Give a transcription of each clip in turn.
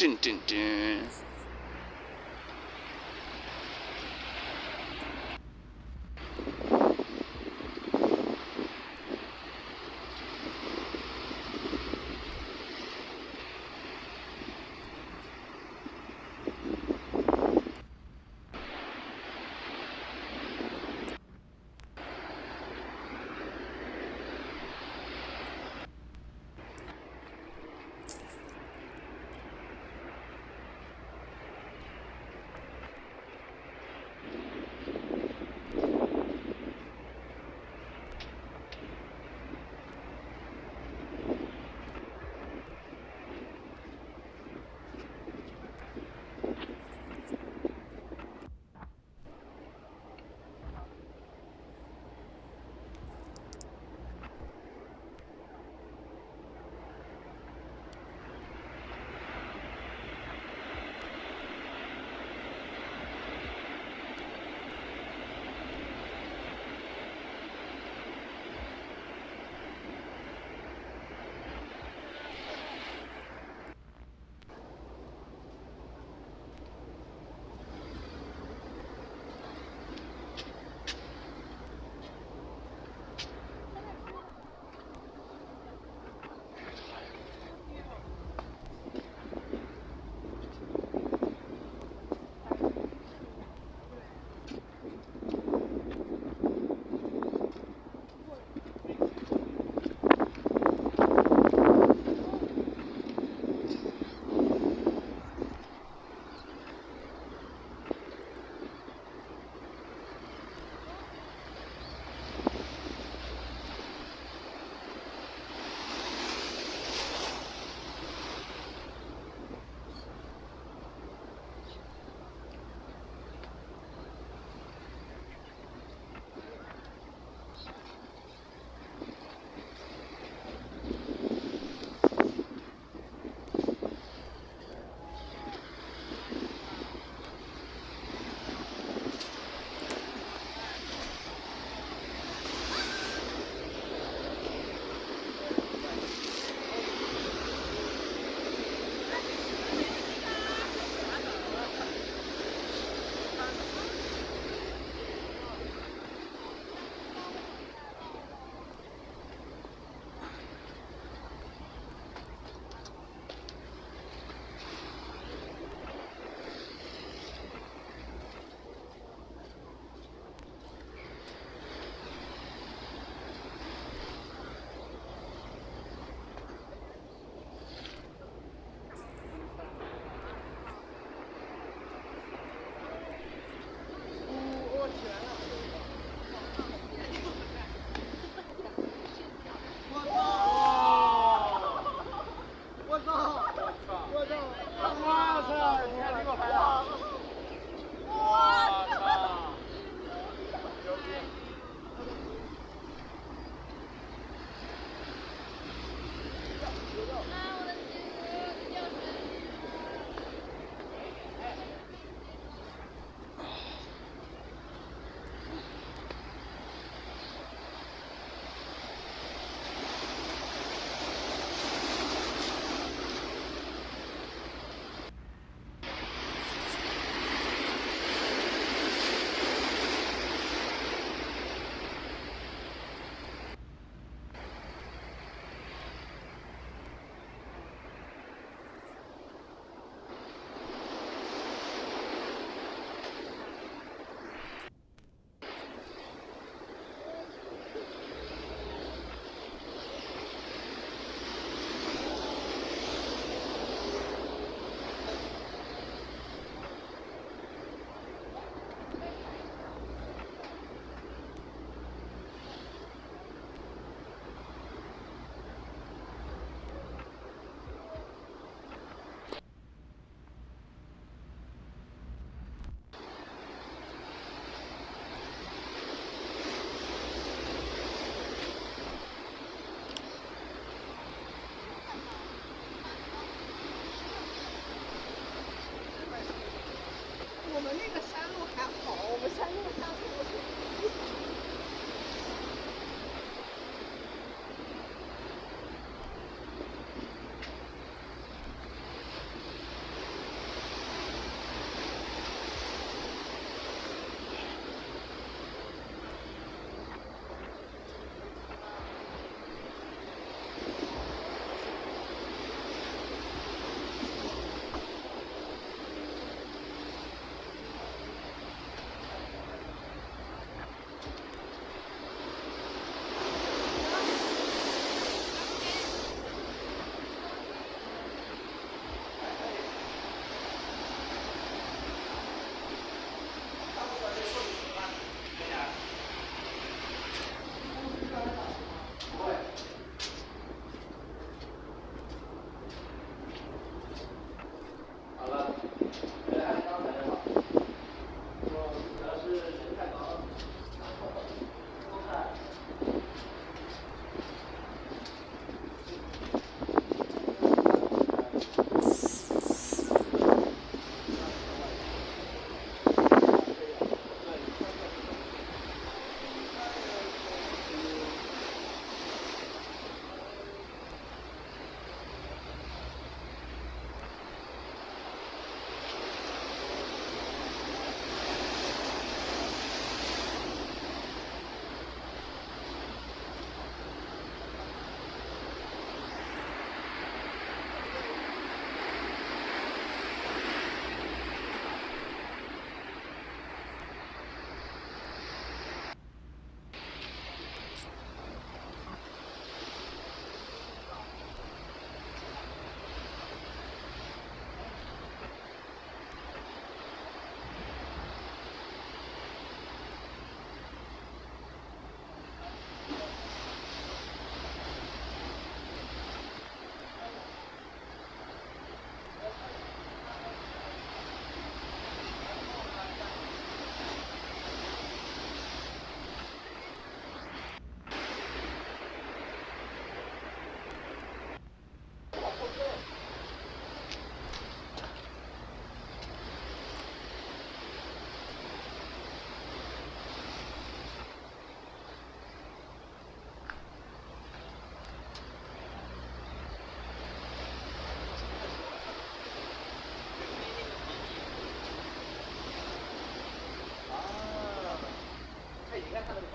Dun, dun, dun.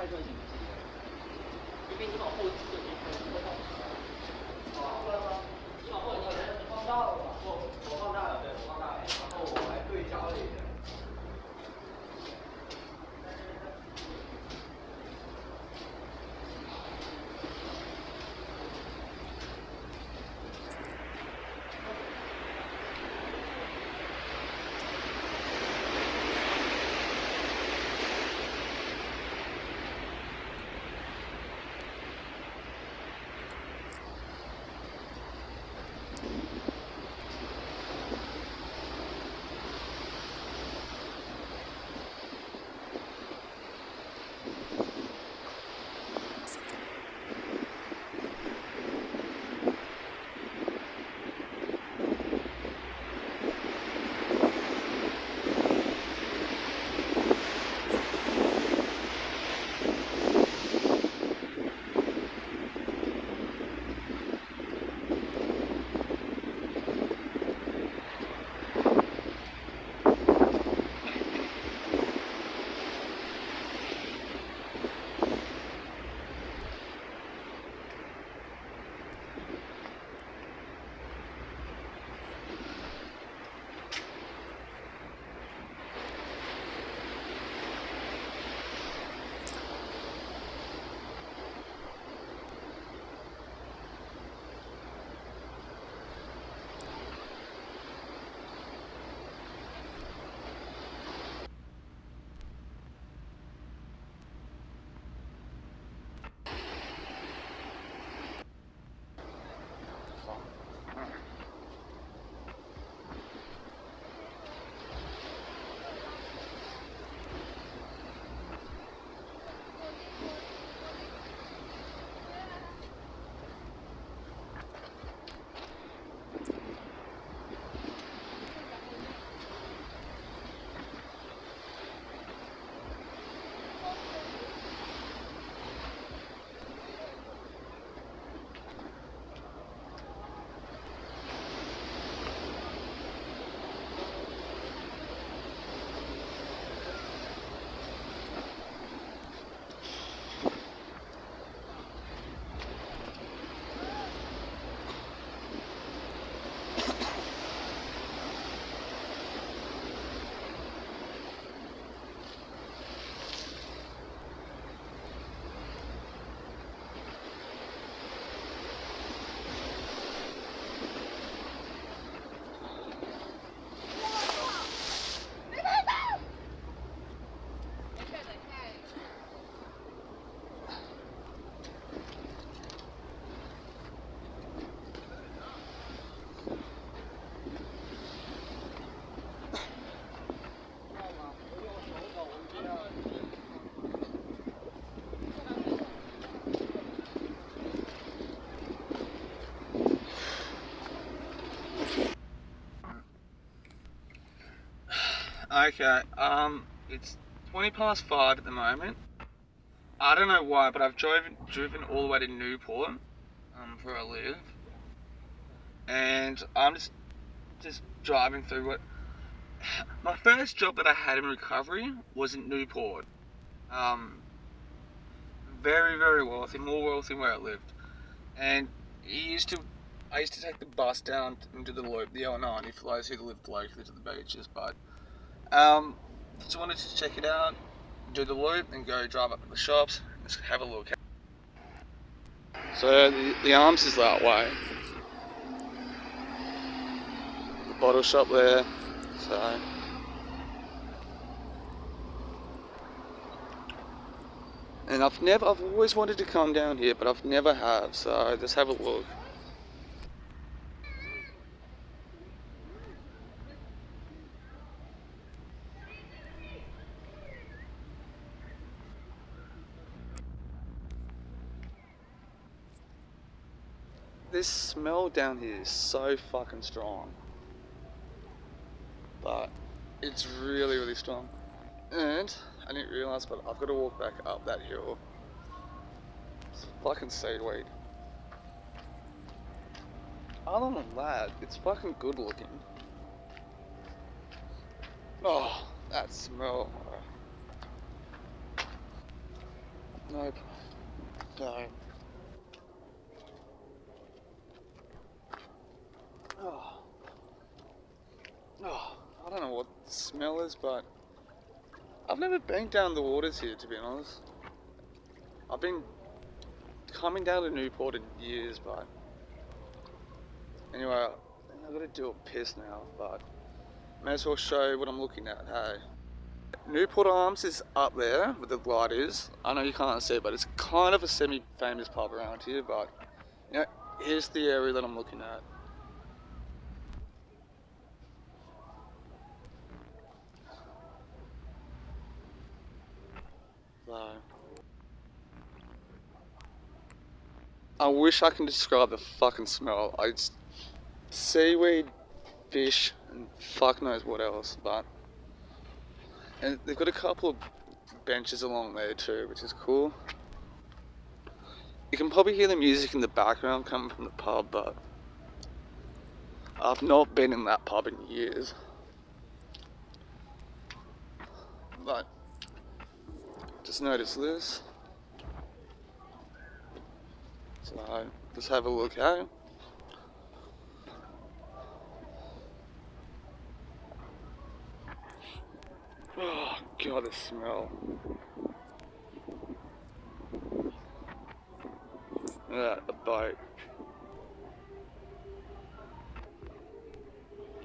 太专心不记得，因为你往后记就可以看得到。你往后你放大了吧？我放大了，对，我放大了，然后我还对焦了一下。Okay, it's 20 past 5 at the moment. I don't know why, but I've driven all the way to Newport, where I live, and I'm just driving through what. My first job that I had in recovery was in Newport. Very, very wealthy, more wealthy than where I lived, and I used to take the bus down into the loop, the L90 for those who lived locally to the beaches, but just wanted to check it out, do the loop, and go drive up to the shops, and just have a look. So the Arms is that way. The bottle shop there. So and I've always wanted to come down here, but I've never have. So just have a look. This smell down here is so fucking strong, but it's really, really strong. And I didn't realise, but I've got to walk back up that hill. It's fucking seaweed. Other than that, it's fucking good looking. Oh, that smell. Nope. No. Oh. Oh, I don't know what the smell is, but I've never been down the waters here, to be honest. I've been coming down to Newport in years, but anyway, I've got to do a piss now, but may as well show you what I'm looking at, hey. Newport Arms is up there, where the light is. I know you can't see it, but it's kind of a semi-famous pub around here, but you know, here's the area that I'm looking at. So, I wish I can describe the fucking smell. It's seaweed, fish, and fuck knows what else, but and they've got a couple of benches along there too, which is cool. You can probably hear the music in the background coming from the pub, but I've not been in that pub in years. But just notice this. So let's have a look at. Oh god, the smell. Yeah, a boat.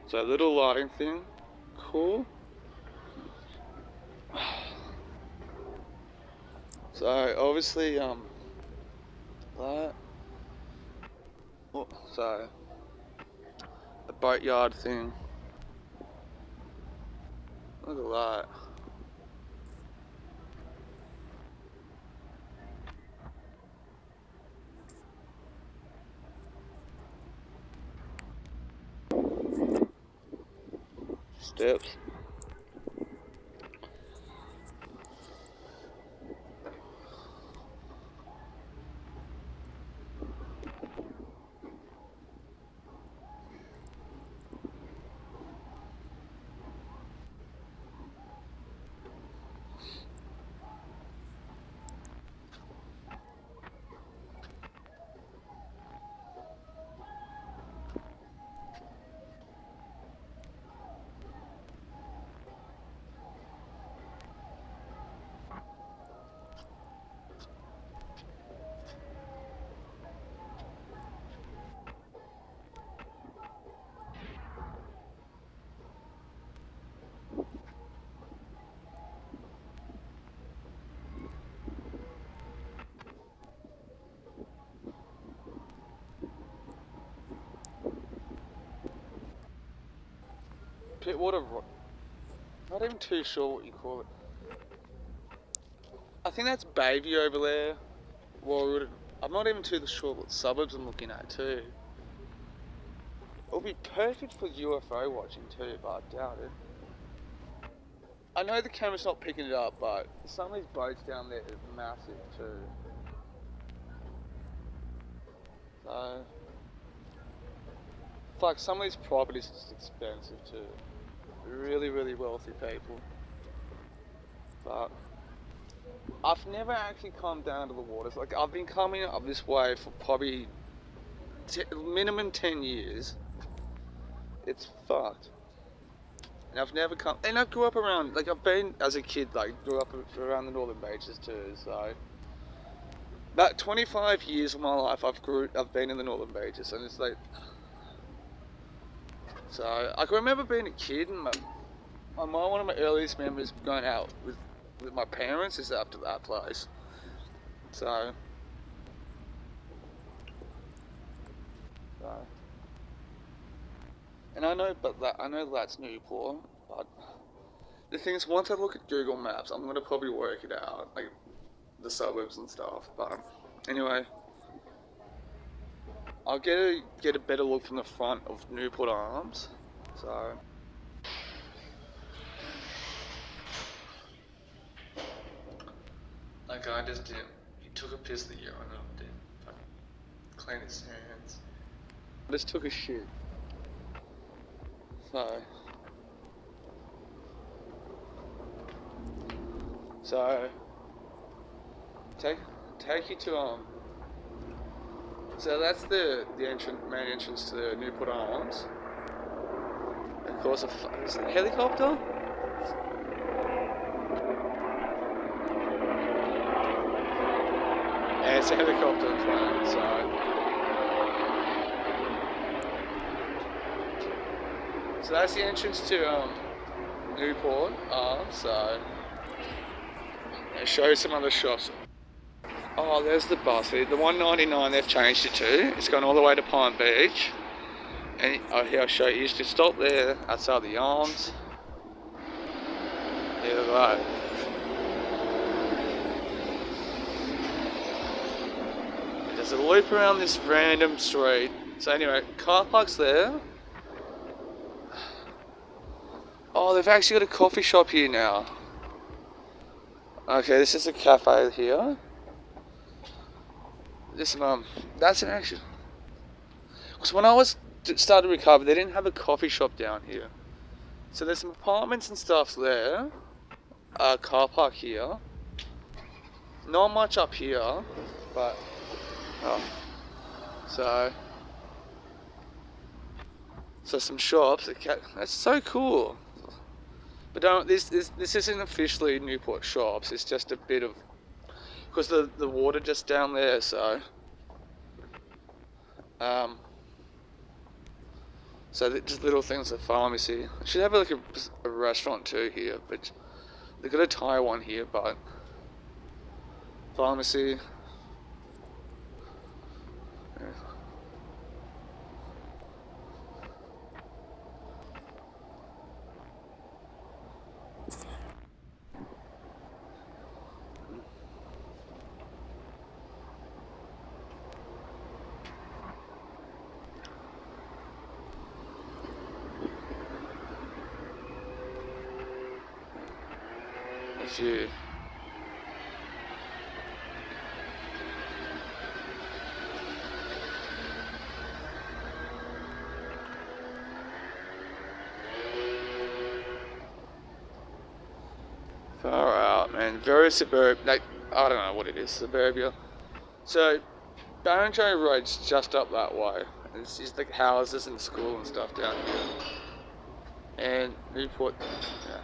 So a little lighting thing, cool. So obviously, that. Oh, so a boatyard thing. Look at that. Steps. Pitwater, not even too sure what you call it. I think that's Baby over there. Well, I'm not even too sure what suburbs I'm looking at too. It'll be perfect for UFO watching too, but I doubt it. I know the camera's not picking it up, but some of these boats down there are massive too. So, like some of these properties are just expensive too. Really, really wealthy people. But I've never actually come down to the waters. Like I've been coming up this way for probably minimum 10 years. It's fucked. And I've never come, and I grew up around, like I've been, as a kid, like grew up around the Northern Beaches too, so. About 25 years of my life I've been in the Northern Beaches, and it's like, so I can remember being a kid, and one of my earliest memories of going out with my parents is up to that place. So and I know that's Newport, but the thing is, once I look at Google Maps, I'm gonna probably work it out, like the suburbs and stuff. But anyway, I'll get a better look from the front of Newport Arms. So. That guy just did. He took a piss the urine and did clean his hands. I just took a shit. take you to So that's the main entrance to the Newport Arms. Of course, is it a helicopter? Yeah, it's a helicopter plane, so that's the entrance to Newport Arms. So I'll show you some other shops. Oh, there's the bus. The 199 they've changed it to. It's gone all the way to Palm Beach. And here I'll show you. You used to stop there outside the Arms. Yeah, look at that. There's a loop around this random street. So anyway, car park's there. Oh, they've actually got a coffee shop here now. Okay, this is a cafe here. That's an actual. Because when I started to recover, they didn't have a coffee shop down here. So there's some apartments and stuff there. Car park here. Not much up here, but so some shops. That's so cool. But don't this isn't officially Newport shops. It's just a bit of because the water just down there. So just little things like pharmacy. I should have like a restaurant too here, but they've got a Thai one here, but pharmacy. Yeah. If you far out, man, very suburb. Like I don't know what it is, suburbia. So Barrenjoey Road's just up that way. It's just like houses and school and stuff down here. And Newport, yeah.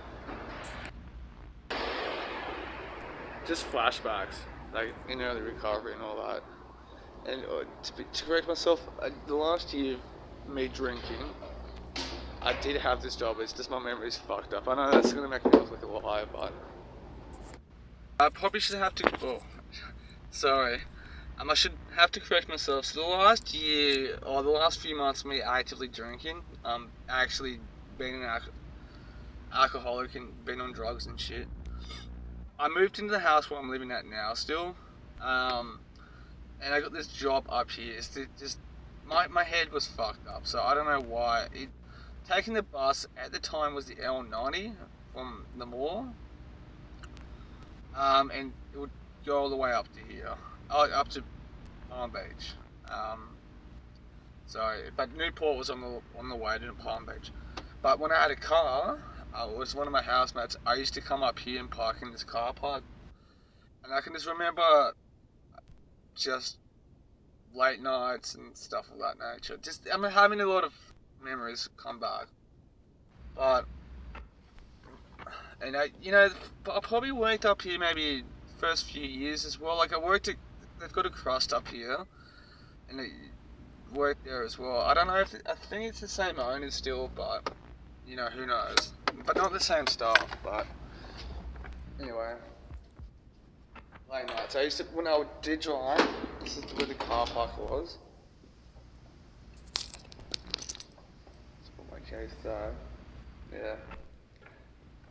Just flashbacks, like in early recovery and all that. And to correct myself, the last year of me drinking, I did have this job. It's just my memory's fucked up. I know that's gonna make me look like a liar, but I probably should have to. Oh, sorry. I should have to correct myself. So the last year, or the last few months, of me actively drinking, actually being an alcoholic and been on drugs and shit. I moved into the house where I'm living at now still, and I got this job up here. It's just my head was fucked up, so I don't know why. Taking the bus at the time was the L90 from the mall, and it would go all the way up to here, up to Palm Beach. But Newport was on the way to Palm Beach. But when I had a car, it was one of my housemates. I used to come up here and park in this car park, and I can just remember just late nights and stuff of that nature. I'm having a lot of memories come back, and I probably worked up here maybe first few years as well. Like they've got a crust up here, and I worked there as well. I don't know I think it's the same owners still, but who knows. But not the same staff, but anyway. Late nights. When I did drive, this is where the car park was. Let's put my case there. Yeah.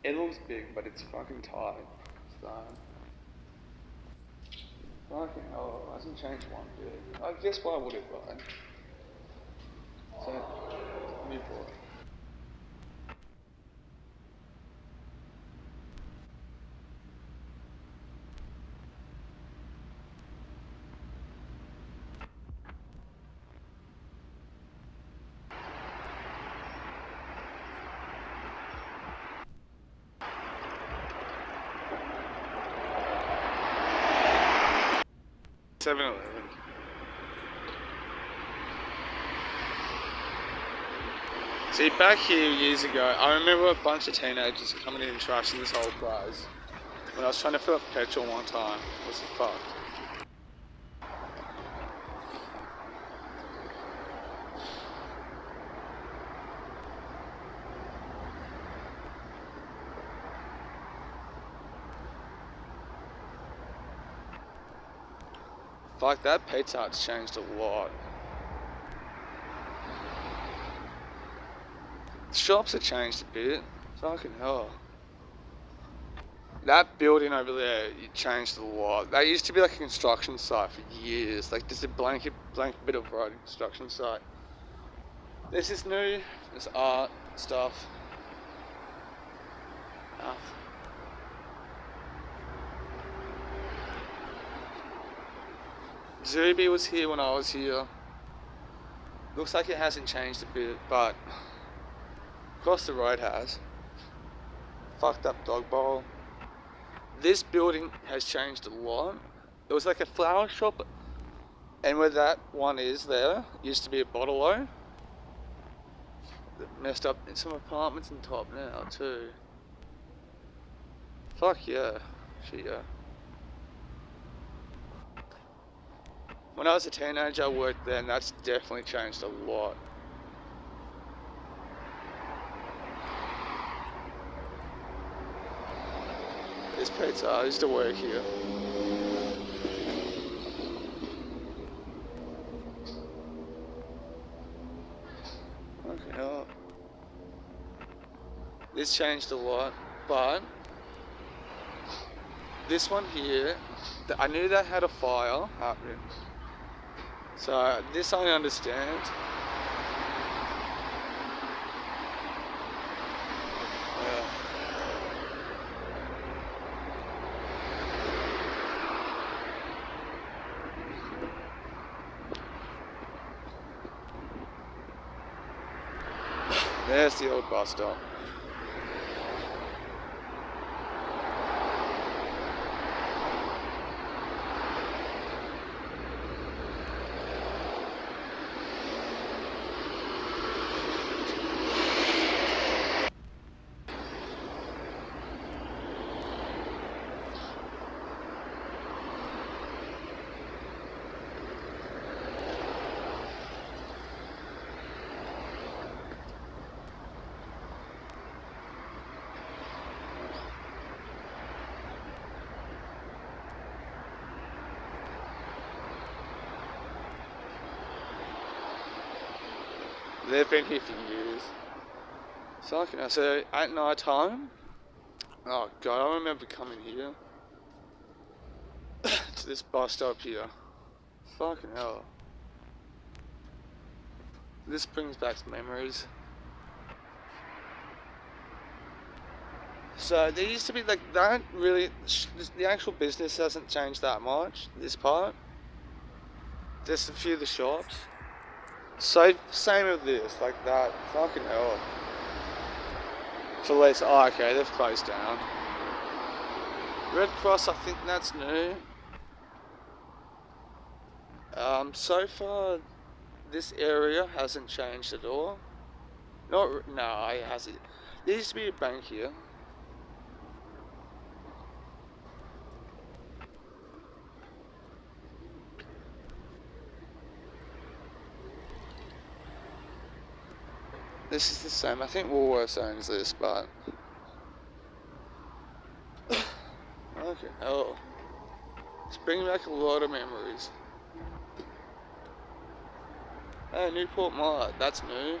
It looks big, but it's fucking tight. So. Fucking hell, it hasn't changed one bit. I guess why would it, right? So, Newport. 7-Eleven. See, back here years ago, I remember a bunch of teenagers coming in and trashing this whole place. When I was trying to fill up petrol one time, it was fucked. Fuck, that Pizza Hut's changed a lot. The shops have changed a bit. Fucking hell. That building over there, it changed a lot. That used to be like a construction site for years. Like just a blank bit of road construction site. This is new. There's art, stuff. Zuby was here when I was here. Looks like it hasn't changed a bit, but across the road has. Fucked up dog bowl. This building has changed a lot. It was like a flower shop, and where that one is there, used to be a bottle-o. Messed up in some apartments on top now too. Fuck yeah. Shit yeah. When I was a teenager, I worked there, and that's definitely changed a lot. This pizza, I used to work here. Okay, oh. This changed a lot, but this one here, I knew that had a fire happening. So this I understand. There's the old bus stop. They've been here for years. Fucking hell. So at night time, oh god, I remember coming here to this bus stop here. Fucking hell. This brings back memories. So there used to be like that really, the actual business hasn't changed that much, this part. Just a few of the shops. So same with this, like that. Fucking hell. Police, oh okay, they've closed down. Red Cross, I think that's new. So far, this area hasn't changed at all. No, it hasn't. There used to be a bank here. This is the same. I think Woolworths owns this, but okay. Oh, it's bringing back a lot of memories. Hey, Newport Mart. That's new.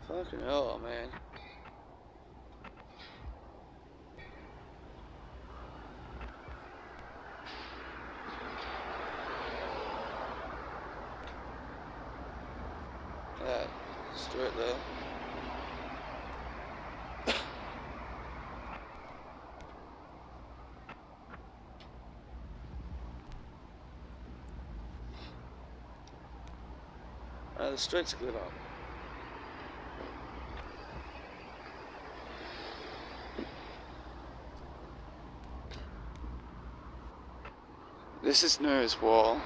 Fucking hell, man. Yeah, straight there. The street's good up. This is new as well.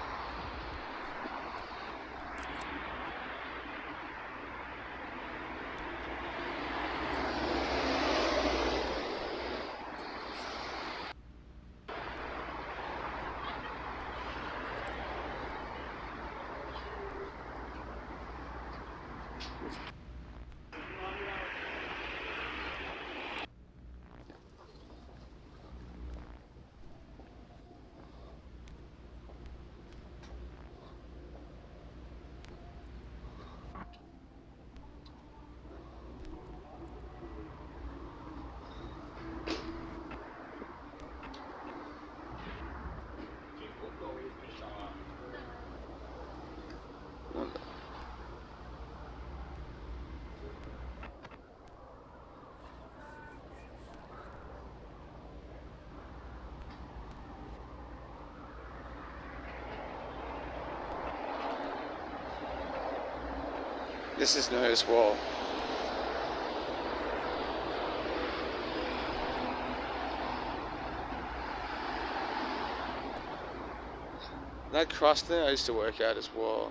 This is new as well. That crust there I used to work out as well.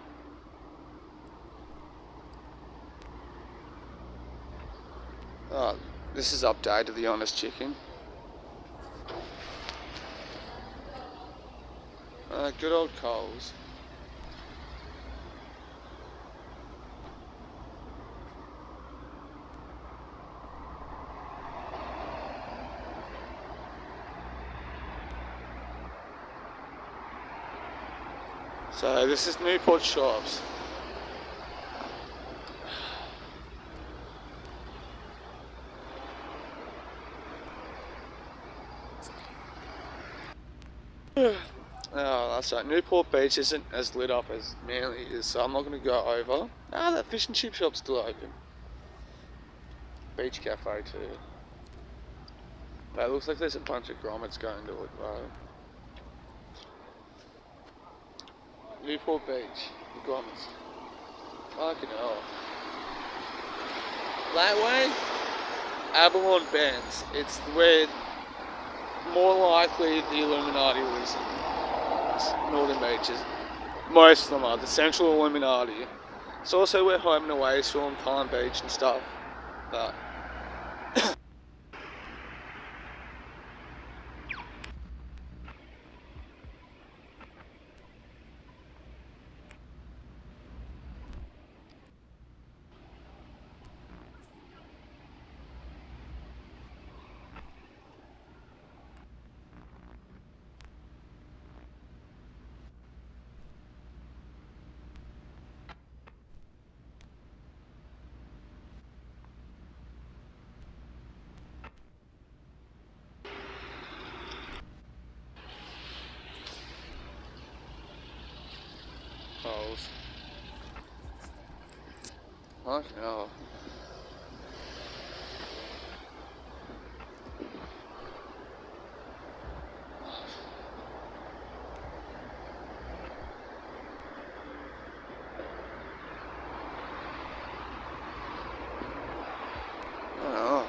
Oh, this is updated, the honest chicken. Good old Coles. So this is Newport Shops. Oh, that's right. Newport Beach isn't as lit up as Manly is, so I'm not going to go over. Ah, that fish and chip shop's still open. Beach Cafe too. But it looks like there's a bunch of grommets going to it though. Newport Beach, the grommets. Fucking hell. That way, Avalon Bends. It's where more likely the Illuminati was in Northern Beaches. Most of them are, the Central Illuminati. It's also where Home and Away is from, Palm Beach and stuff. But Coles. Fucking hell. Oh.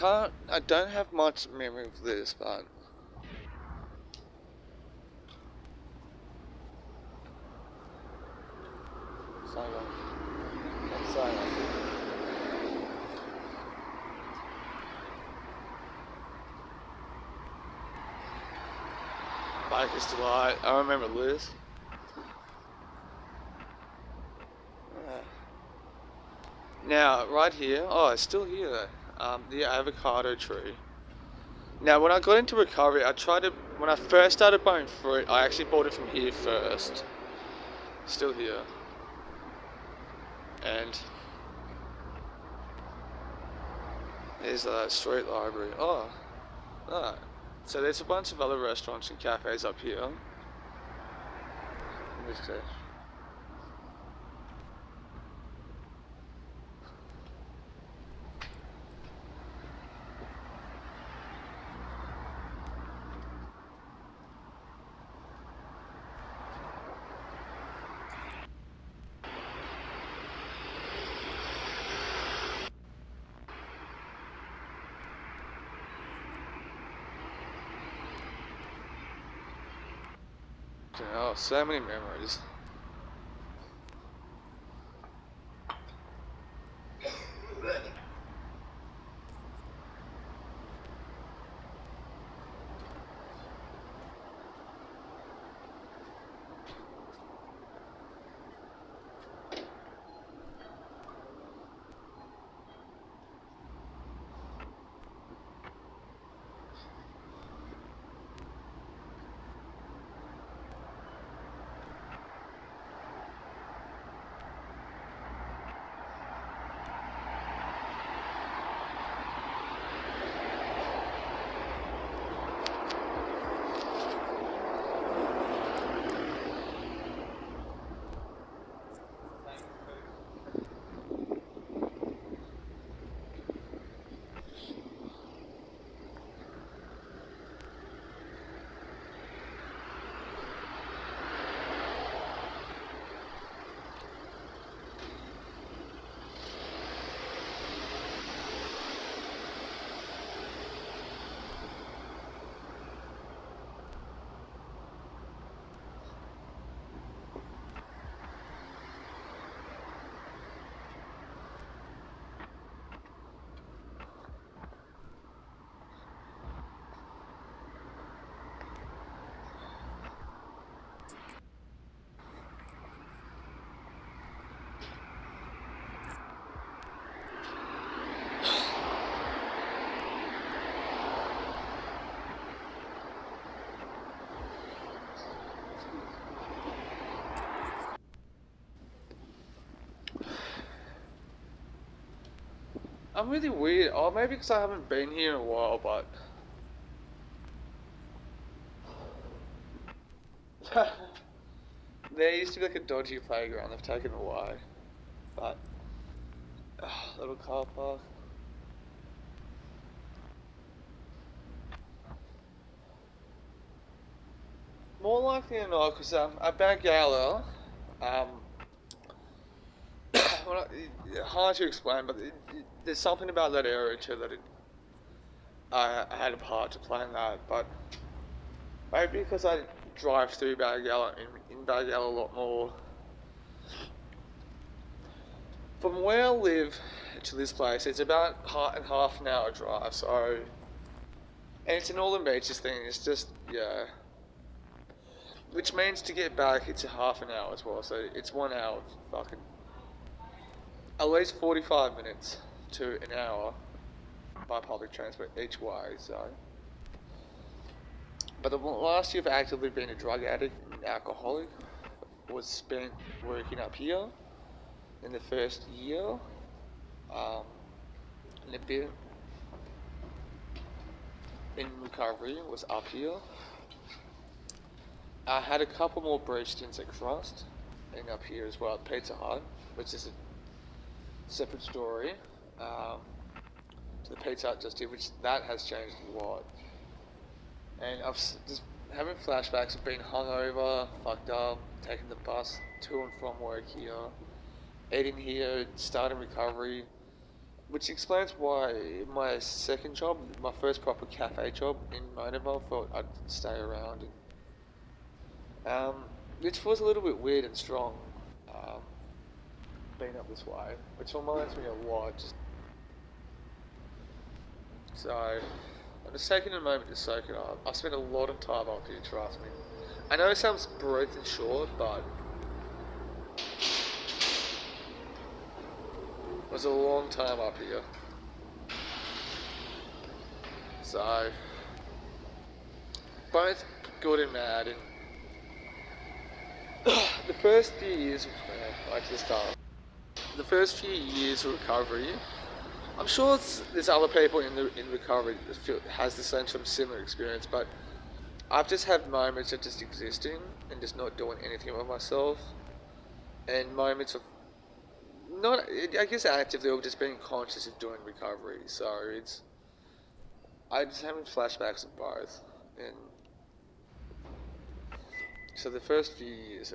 I don't have much memory of this, but Baker's Delight. I remember Liz. Now, right here, oh, it's still here. The avocado tree. Now, when I got into recovery, when I first started buying fruit, I actually bought it from here first. Still here. And there's that street library. Oh, ah. So there's a bunch of other restaurants and cafes up here. In this case. Oh, so many memories. I'm really weird. Oh, maybe because I haven't been here in a while, but there used to be like a dodgy playground. They've taken it away, but little car park. More likely than not, because at Bangala, well, hard to explain, but there's something about that area too that I had a part to play in that. But maybe because I drive through Bangala in Bangala a lot more. From where I live to this place, it's about half an hour drive. So, and it's an Northern Beaches thing. It's just yeah. Which means to get back, it's a half an hour as well. So it's 1 hour, fucking at least 45 minutes to an hour by public transport each way. So, but the last year of actively being a drug addict and alcoholic was spent working up here. In the first year, and a bit in recovery was up here. I had a couple more brief stints at Crust and up here as well at Pizza Hut, which is a separate story. To the Pizza Hut just did, which that has changed a lot. And I've just having flashbacks of being hungover, fucked up, taking the bus to and from work here, eating here, starting recovery, which explains why my second job, my first proper cafe job in Monaville, I thought I'd stay around. And, which was a little bit weird and strong, being up this way, which reminds me a lot. So, I'm just taking a moment to soak it up. I've spent a lot of time up here, trust me. I know it sounds brief and short, but it was a long time up here. So, both good and bad. And the first few years, the first few years of recovery, I'm sure there's other people in recovery that has the same sort of similar experience, but I've just had moments of just existing and just not doing anything with myself, and moments of not, I guess actively, or just being conscious of doing recovery. So I'm just having flashbacks of both, and so the first few years,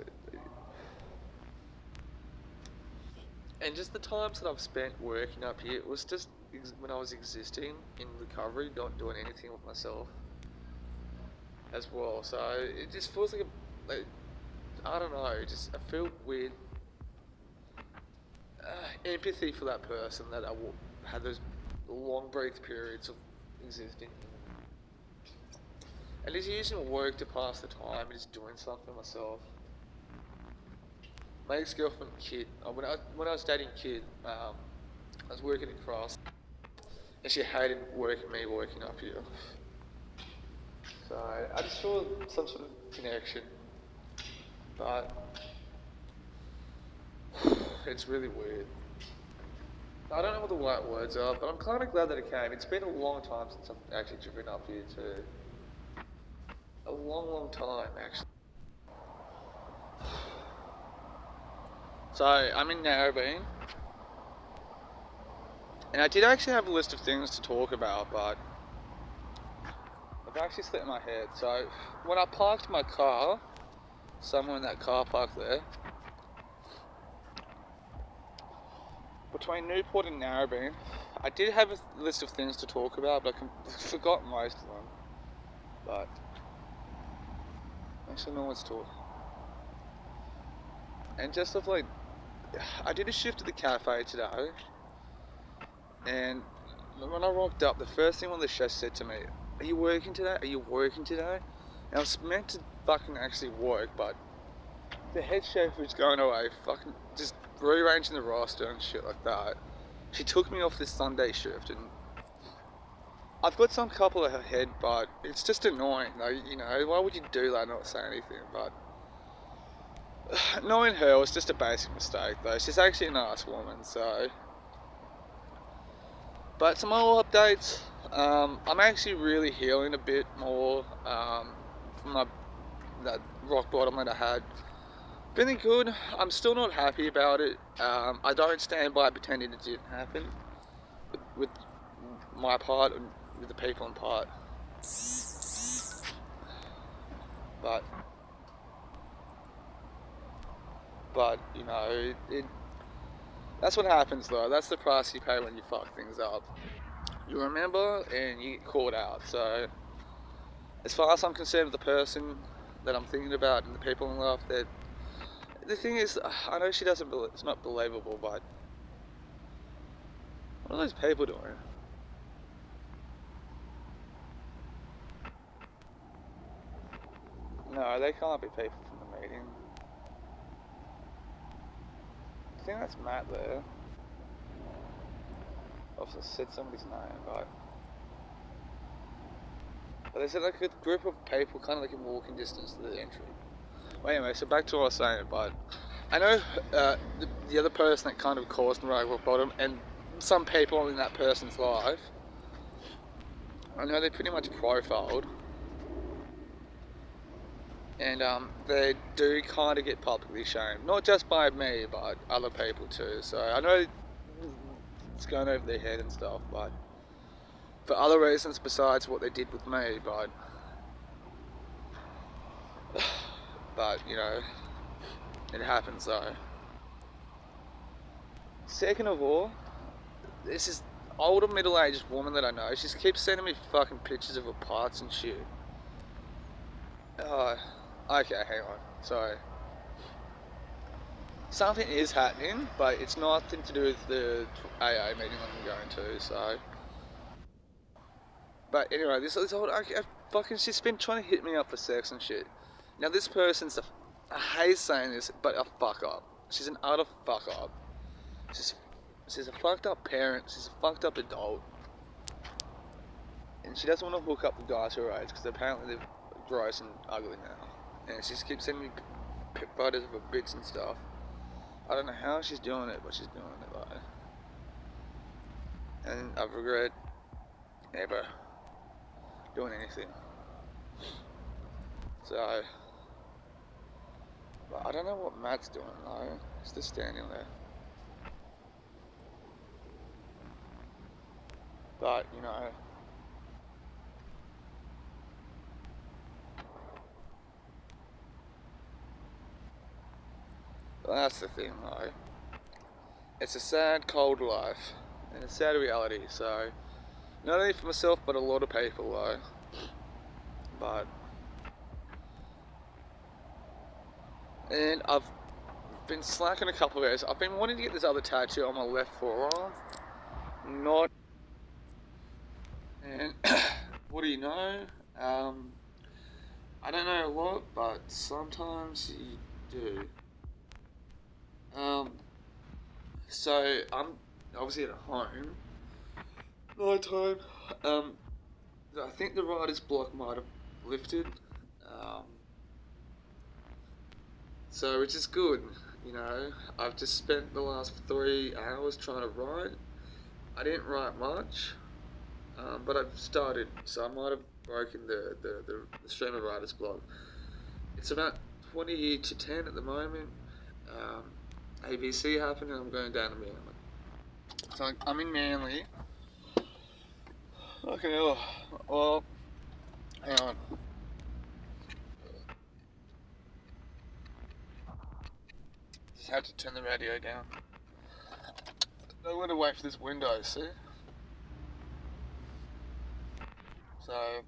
and just the times that I've spent working up here, it was just when I was existing in recovery, not doing anything with myself as well. So it just feels like I don't know, just I feel weird empathy for that person that had those long brief periods of existing. And just using work to pass the time and just doing something myself. My ex-girlfriend, Kid, when I was dating Kid, I was working at Cross, and she hated me working up here. So I just saw some sort of connection, but it's really weird. I don't know what the right words are, but I'm kind of glad that it came. It's been a long time since I've actually driven up here too. A long, long time, actually. So, I'm in Narrabeen, and I did actually have a list of things to talk about, but I've actually slipped my head. So, when I parked my car, somewhere in that car park there, between Newport and Narrabeen, I did have a list of things to talk about, but I forgot most of them. But actually, no one's talking. And just stuff like, I did a shift at the cafe today, and when I rocked up, the first thing one of the chefs said to me, "Are you working today? Are you working today?" And I was meant to fucking actually work, but the head chef who's going away, fucking just rearranging the roster and shit like that. She took me off this Sunday shift, and I've got some couple ahead, but it's just annoying. Like, you know, why would you do that and not say anything? But knowing her was just a basic mistake, though. She's actually a nice woman, so. But some more updates. I'm actually really healing a bit more from that rock bottom that I had. Feeling good. I'm still not happy about it. I don't stand by pretending it didn't happen with my part and with the people in part. But you know, that's what happens though. That's the price you pay when you fuck things up. You remember and you get caught out. So, as far as I'm concerned, with the person that I'm thinking about and the people in love, that the thing is, I know she doesn't. It's not believable, but what are those people doing? No, they can't be people from the meeting. I think that's Matt there. I've just said somebody's name, but there's like a group of people kind of like in walking distance to the entry. Well, anyway, so back to what I was saying, but I know the other person that kind of caused the rock bottom, and some people in that person's life, I know they're pretty much profiled, and they do kind of get publicly shamed, not just by me, but other people too. So I know it's going over their head and stuff, but for other reasons besides what they did with me, but you know, it happens though. Second of all, this is older middle-aged woman that I know. She keeps sending me fucking pictures of her parts and shit. Oh, okay, hang on. Sorry. Something is happening, but it's nothing to do with the AA meeting I'm going to, so... But anyway, this old... fucking, she's been trying to hit me up for sex and shit. Now, this person's I hate saying this, but a fuck up. She's an utter fuck up. She's a fucked up parent. She's a fucked up adult. And she doesn't want to hook up with guys her age, because apparently they're gross and ugly now. And she just keeps sending me photos of her bits and stuff. I don't know how she's doing it, but she's doing it, though. And I regret ever doing anything. So, but I don't know what Matt's doing, though. He's just standing there. But, you know... Well, that's the thing, though. It's a sad, cold life. And a sad reality, so... Not only for myself, but a lot of people, though. But... And I've been slacking a couple of days. I've been wanting to get this other tattoo on my left forearm. Not... And... what do you know? I don't know a lot, but sometimes you do. So I'm obviously at home. Night time. I think the writer's block might have lifted. So which is good, you know. I've just spent the last 3 hours trying to write. I didn't write much, but I've started, so I might have broken the stream of writer's block. It's about 20 to 10 at the moment. ABC happened and I'm going down to Manly. So I'm in Manly. Okay, well, hang on. Just had to turn the radio down. Nowhere to wait for this window, see? So,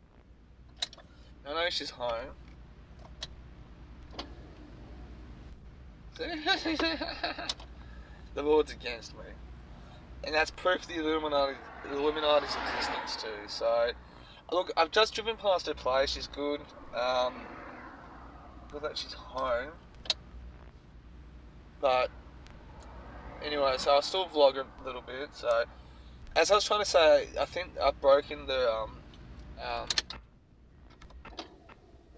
I know she's home. See? The Lord's against me. And that's proof of the Illuminati's existence too. So, look, I've just driven past her place. She's good. Good that she's home. But anyway, so I'll still vlog a little bit. So, as I was trying to say, I think I've broken the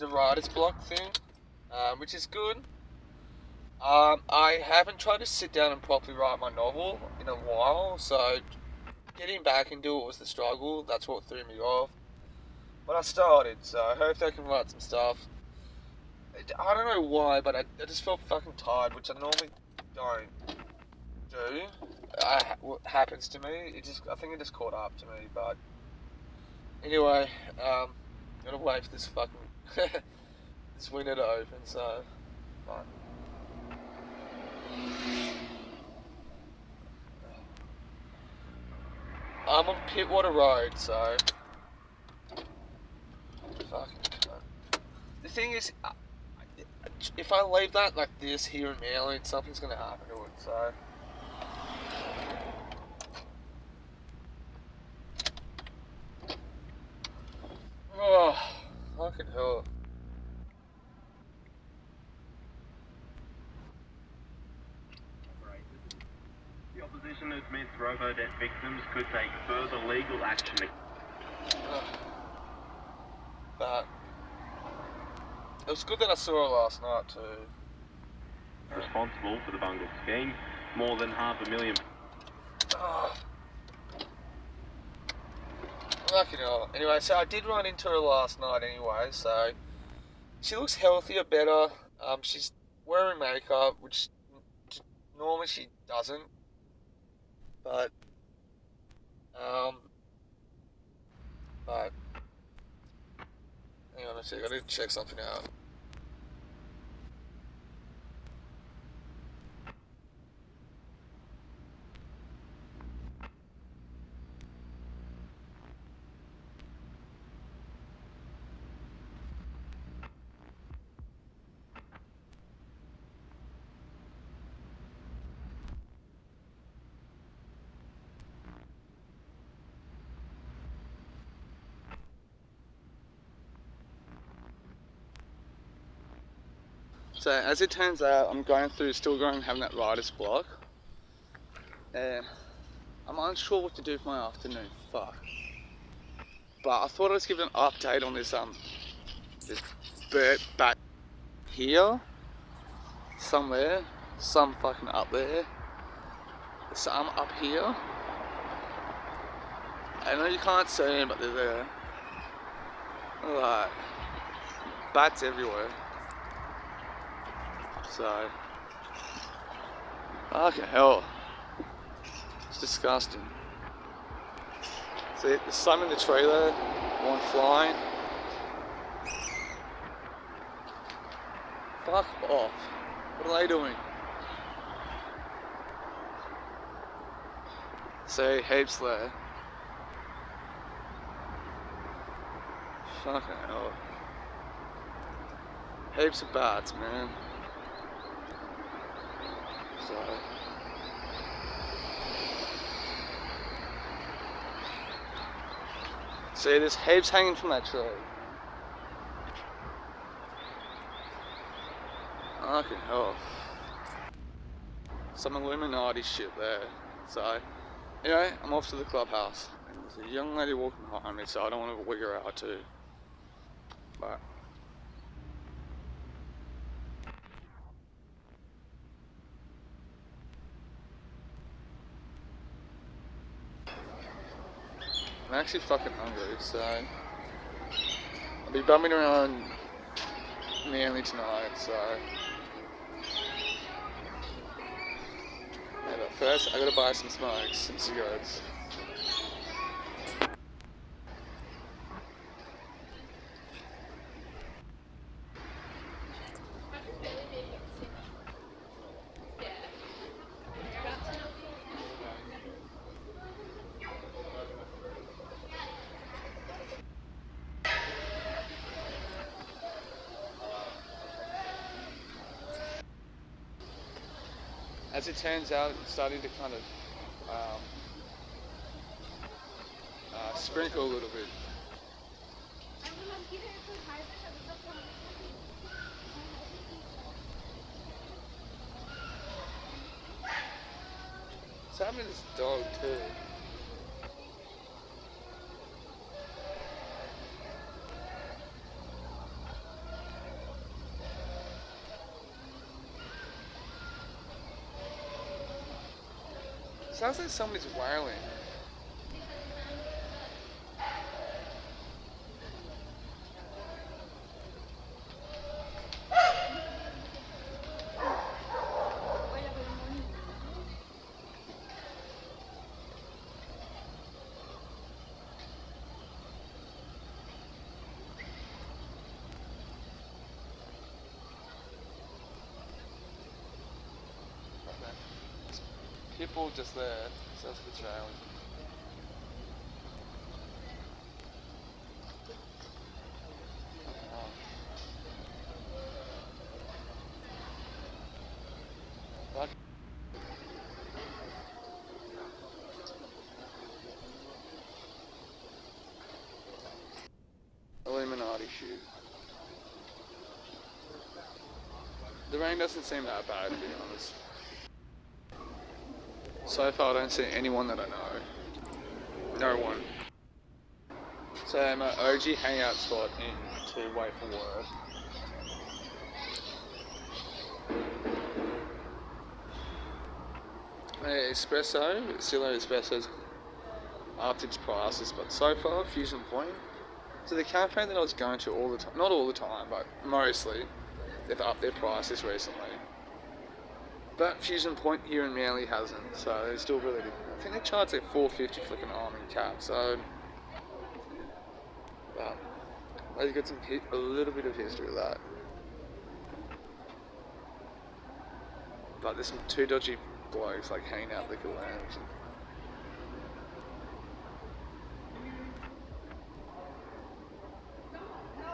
writer's block thing, which is good. I haven't tried to sit down and properly write my novel in a while, so getting back into it was the struggle. That's what threw me off. But I started, so I hope I can write some stuff. I don't know why, but I just felt fucking tired, which I normally don't do. What happens to me, I think it just caught up to me, but anyway, gotta wait for this fucking, this window to open, so, fine. I'm on Pittwater Road, so fucking cunt. The thing is, if I leave that like this here in Manly, something's gonna happen to it, so. Oh, fucking hell. The opposition admits robo-debt victims could take further legal action. But it was good that I saw her last night too. Responsible for the bungled scheme, more than $500,000. Fucking hell. Anyway, so I did run into her last night anyway, so she looks healthier, better. She's wearing makeup, which normally she doesn't. But hang on a sec, I need to check something out. So as it turns out, I'm still going having that writer's block. And I'm unsure what to do for my afternoon. Fuck. But I thought I'd just give an update on this bird bat here. Somewhere. Some fucking up there. Some up here. I know you can't see them, but they're there. Alright. Bats everywhere. So. Fucking hell. It's disgusting. See, there's some in the tree there. One flying. Fuck off. What are they doing? See, heaps there. Fucking hell. Heaps of bats, man. So. See, there's heaps hanging from that tree. Fucking hell. Some Illuminati shit there. So, anyway, I'm off to the clubhouse. And there's a young lady walking behind me, so I don't want to wig her out too. But. I'm actually fucking hungry, so I'll be bumming around Manly tonight, so yeah, but first I gotta buy some smokes, some cigarettes. As it turns out, it's starting to kind of sprinkle a little bit. It's happening to this dog too. Sounds like somebody's wailing. People just there, so that's a good challenge. Fuck. Illuminati shoot. The rain doesn't seem that bad, to be honest. So far I don't see anyone that I know. No one. So my OG hangout spot in to wait for work. Espresso, Silo Espresso's upped its prices, but so far Fusion Point. So the cafe that I was going to all the time, not all the time, but mostly, they've upped their prices recently. But Fusion Point here in Manly hasn't, so they're still really good. I think they charge like $4.50 for like an almond cap, so but they've got a little bit of history with that. But there's some two dodgy blokes like hanging out liquor lounge.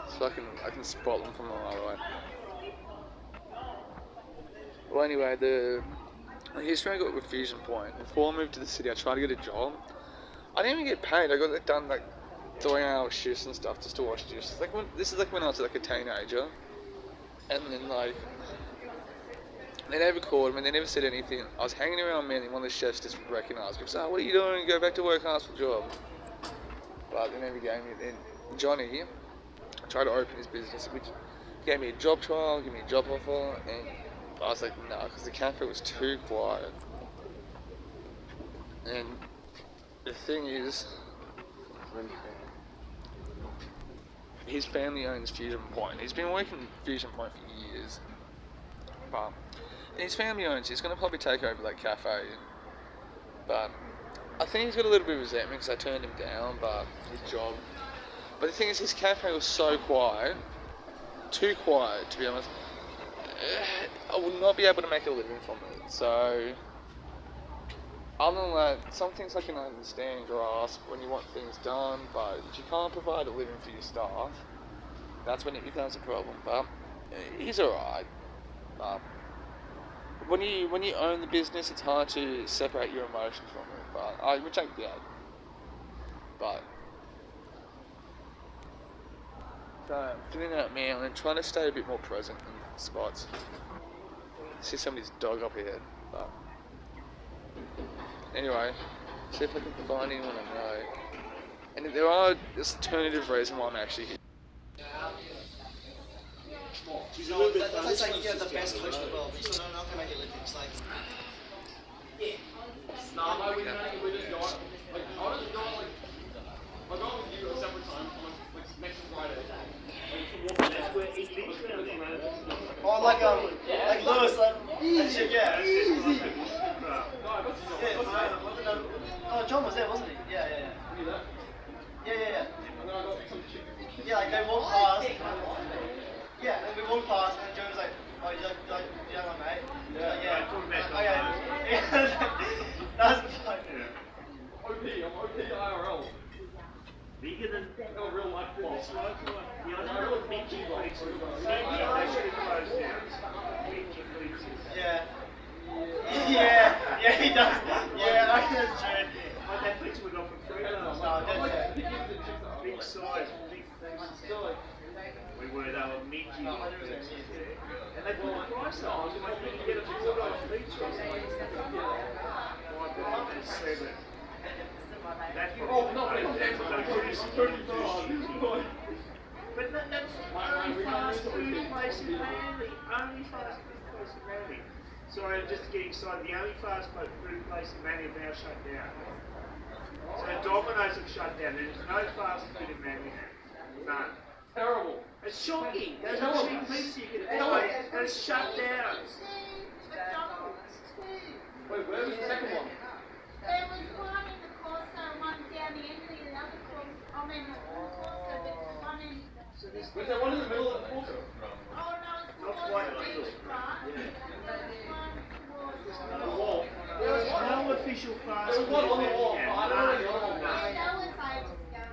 It's fucking, I can spot them from a mile away. Well, anyway, the history I got with Fusion Point, before I moved to the city, I tried to get a job. I didn't even get paid. I got it done like 3-hour shifts and stuff just to wash dishes. This is like when I was like a teenager, and then like They never called me, they never said anything. I was hanging around Manly, one of the chefs just recognised me. So, what are you doing? Go back to work and ask for a job. But they never gave me. Then Johnny tried to open his business, which gave me a job trial, gave me a job offer, and I was like, no, because the cafe was too quiet. And the thing is, his family owns Fusion Point. He's been working Fusion Point for years. But his family owns, he's going to probably take over that cafe. But I think he's got a little bit of resentment because I turned him down, but his job. But the thing is, his cafe was so quiet, too quiet to be honest. I would not be able to make a living from it. So, other than that, some things I can understand, grasp when you want things done, but if you can't provide a living for your staff, that's when it becomes a problem. But he's alright. When you own the business, it's hard to separate your emotions from it. But which I get. But so feeling out man and trying to stay a bit more present in spots. See somebody's dog up here. But anyway, see if I can find anyone I know. And there are alternative reasons why I'm actually here. She's a little bit funny. It's like you have the best coach in the world, but you're still not going to make a living. It's like, yeah. Nah, mate, we just got, like, I just got, like, I got with you a separate time on, like, next Friday. That's where he lives around there, man. Oh, like Lewis, like, easy, yeah. Easy. Oh, John was there, wasn't he? Yeah. Yeah. And then I got some chicken. Yeah, like they walked past. Yeah, and we walked past, and Joe was like, oh, you like my mate? Yeah. That was fun. OP, I'm OP IRL. Bigger than A real life boss. Yeah, I know what Mickey Fleets is. They should have closed down. Mickey Fleets is. Yeah, he does. Yeah, I think that's true. Like that pizza we got for free last No, night. that's it. Big size, big things. We were, they were Mickey Fleets. And they put the price on. So like, you can get a $4 pizza or something. $5.07. That's probably but that's only fast food place in Manly. Only fast food place in Manly. Sorry, I'm just getting excited. The only fast food place in Manly have now shut down. So Domino's have shut down. There's no fast food in Manly now. None. Terrible. It's shocking. There's no cheap pizza you can buy. And it's shut down. Wait, where was the second one? There was one in the Corso, one down the end of the other Corso, I mean, the Corso, but the one in... Was there one in the middle of the quarter? Oh no, it's towards the beach front. There was one towards... The wall. There was no official fast There was food. one on the wall. Yeah, I don't know the other one. Yeah, that was ages ago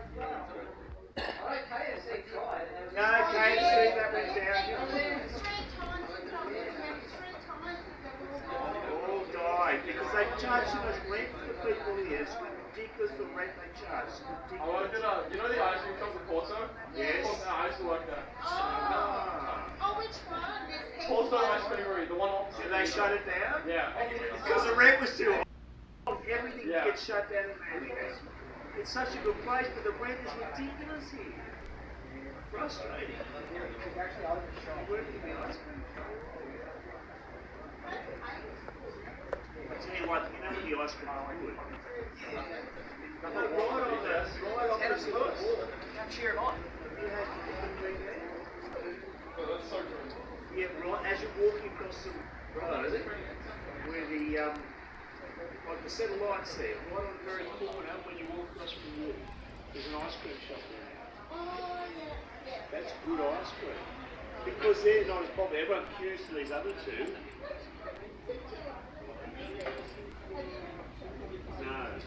as well. No, KFC, that went down. 3 times or something, we had 3 times that they were all All died because they charge so much rent for the people here. It's ridiculous the rent they charge. It's I worked ridiculous. at you know the ice cream shop in Corso? Yes. I used to work there. Oh, which one? There's heaps Corso of Ice Creamery, the one opposite. Did they shut it down? Yeah. Because the rent was too high. Everything Yeah. gets shut down in Manly. It's such a good place, but the rent is ridiculous here. Frustrating. You work in the ice cream shop. I tell you what, you know the ice cream is good. Right on this, right on this. Can't cheer him on. Oh, that's so good. Yeah, right as you're walking across the road, where the like the set of lights there, right on the very corner when you walk across from the wall, there's an ice cream shop there. Oh, yeah. That's good ice cream. Because they're not as popular. Everyone queues to these other two. No.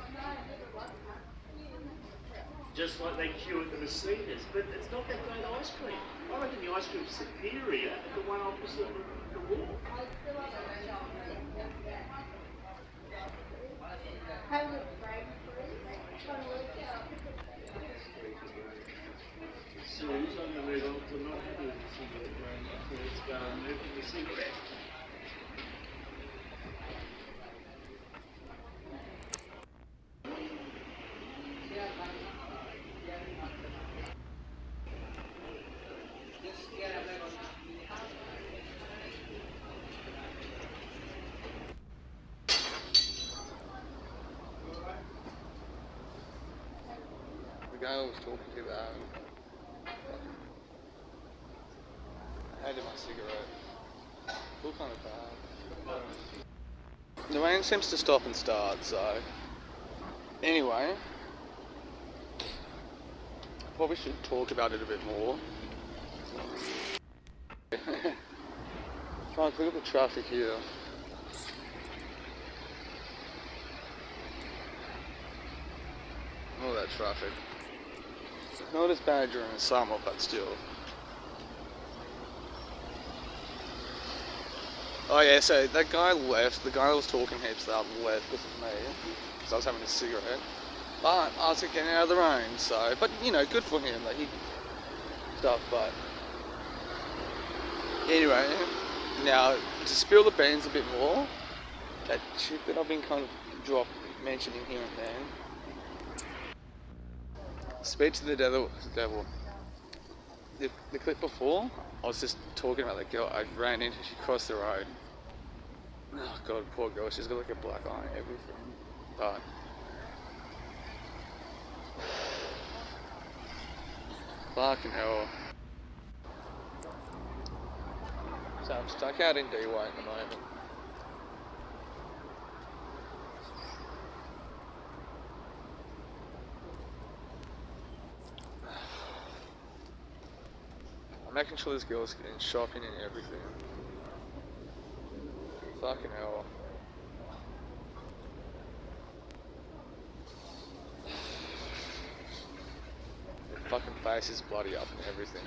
Just like they queue at the Messina's, but it's not that great ice cream. I reckon the ice cream's superior at the one opposite the wall. Have a break, please. Try to work out. So I'm going to move on to not doing the cigarette range. Let's go and move to the cigarette. girl I was talking to that. I hated my cigarette. Feel kind of bad. The rain seems to stop and start, so anyway, probably should talk about it a bit more. Fuck, look at the traffic here. All that traffic. Not as bad during the summer, but still. Oh yeah, so that guy left, the guy that was talking heaps loud left because of me, because I was having a cigarette. But I was getting out of the rain, so, but you know, good for him, like he, stuff, but anyway, now to spill the beans a bit more, that chick that I've been kind of mentioning here and there, speak to the devil. The clip before, I was just talking about that girl I ran into, she crossed the road. Oh god, poor girl, she's got like a black eye and everything. But fucking hell. So I'm stuck out in DY at the moment. I'm making sure this girl's getting shopping and everything. Fucking hell. Her fucking face is bloody up and everything.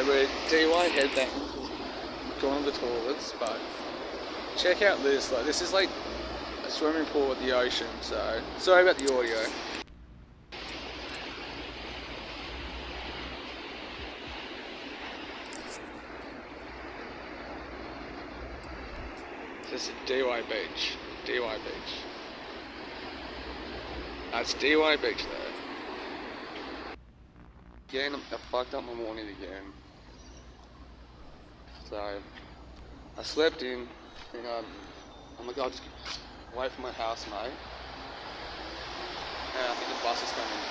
We're DY headbang, going to the toilets, but check out this, like this is like a swimming pool at the ocean, so sorry about the audio. This is DY Beach, DY Beach. That's DY Beach there. Again, I fucked up my morning again. So, I slept in, and I'm like, I'll just wait for my housemate. And I think the bus is coming.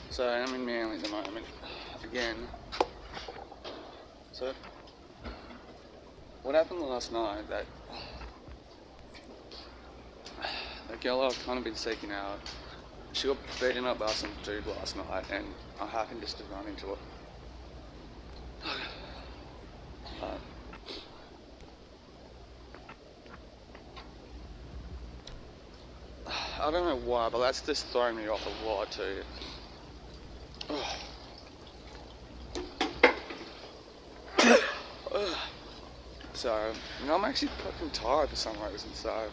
So I'm in Manly at the moment, again. So, what happened last night, that girl I've kind of been seeking out, she got beaten up by some dude last night, and I happened just to run into her. I don't know why, but that's just throwing me off a lot too. So, you know, I'm actually fucking tired for some reason, so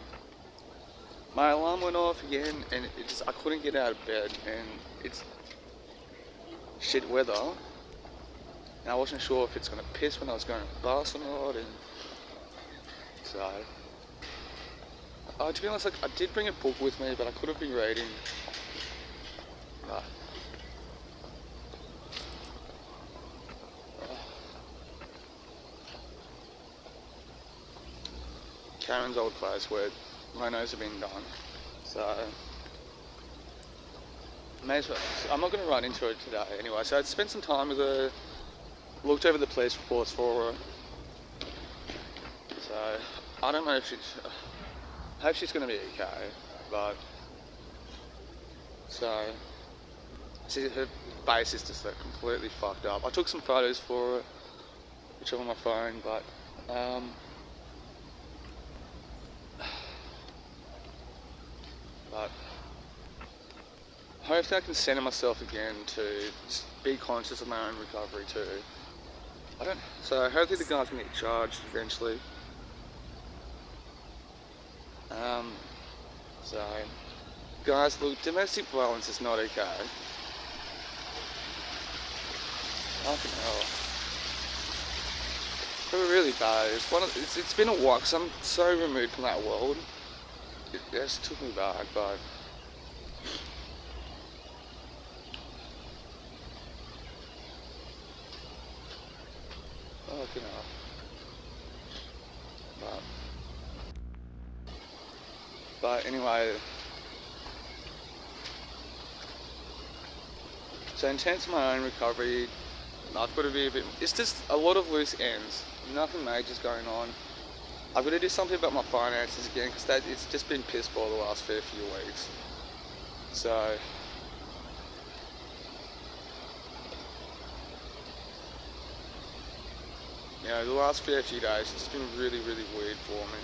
my alarm went off again, and I couldn't get out of bed, and it's shit weather, and I wasn't sure if it's gonna piss when I was going to the bus or not, and so, to be honest, like, I did bring a book with me, but I could have been reading, Karen's old place where my nose have been done, so I'm not going to run into it today anyway. So I spent some time with her, looked over the police reports for her, so I don't know if I hope she's going to be okay, but so see, her face is just like completely fucked up. I took some photos for her, which are on my phone, but hopefully I can center myself again to just be conscious of my own recovery too. So hopefully the guys can get charged eventually. So guys, look, domestic violence is not okay. Fucking hell. But really bad. It's been a while because I'm so removed from that world. It just took me back, but fucking hell. But anyway, so in terms of my own recovery, I've got to be a bit, it's just a lot of loose ends, nothing major's going on. I've got to do something about my finances again, because it's just been piss poor the last fair few weeks. So, you know, the last fair few days, it's just been really, really weird for me.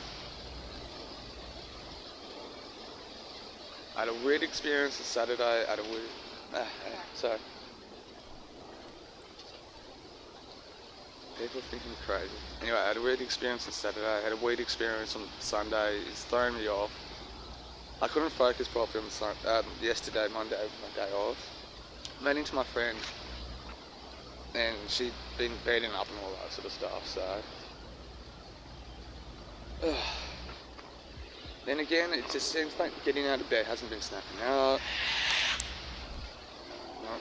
I had a weird experience on Saturday, so people think I'm crazy. Anyway, I had a weird experience on Saturday, I had a weird experience on Sunday. It's thrown me off. I couldn't focus properly on yesterday, Monday, my day off. Ran into my friend, and she'd been beaten up and all that sort of stuff, so then again, it just seems like getting out of bed hasn't been snapping out. No.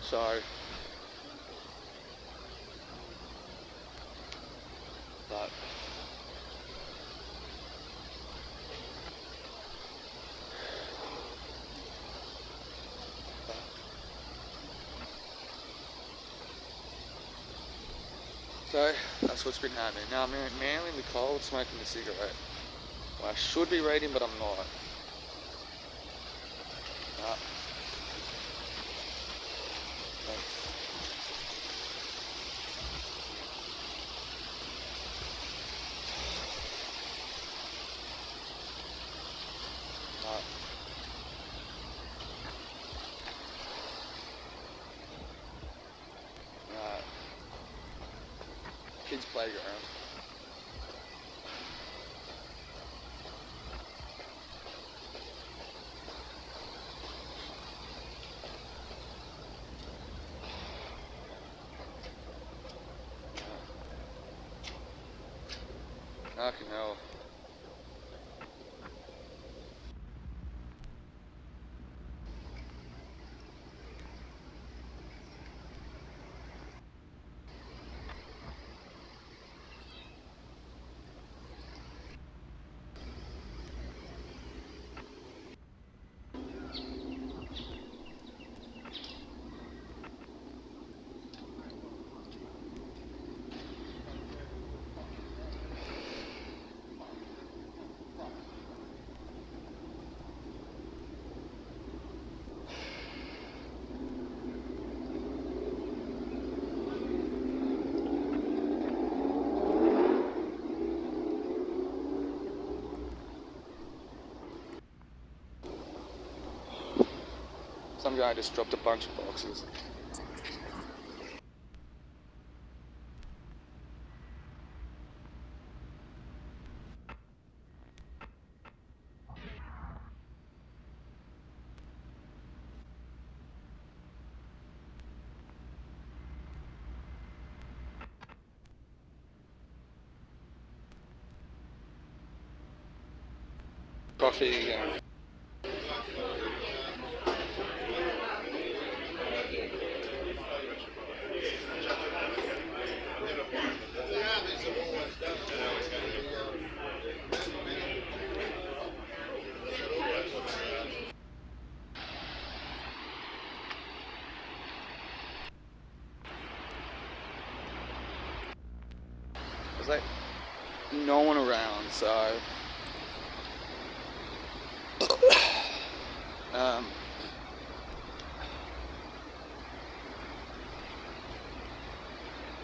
So, but so that's what's been happening. Now I'm mainly in the cold smoking a cigarette. Well, I should be reading, but I'm not. Kids' playground. Fucking hell. Some guy just dropped a bunch of boxes. Coffee again. There's like no one around, so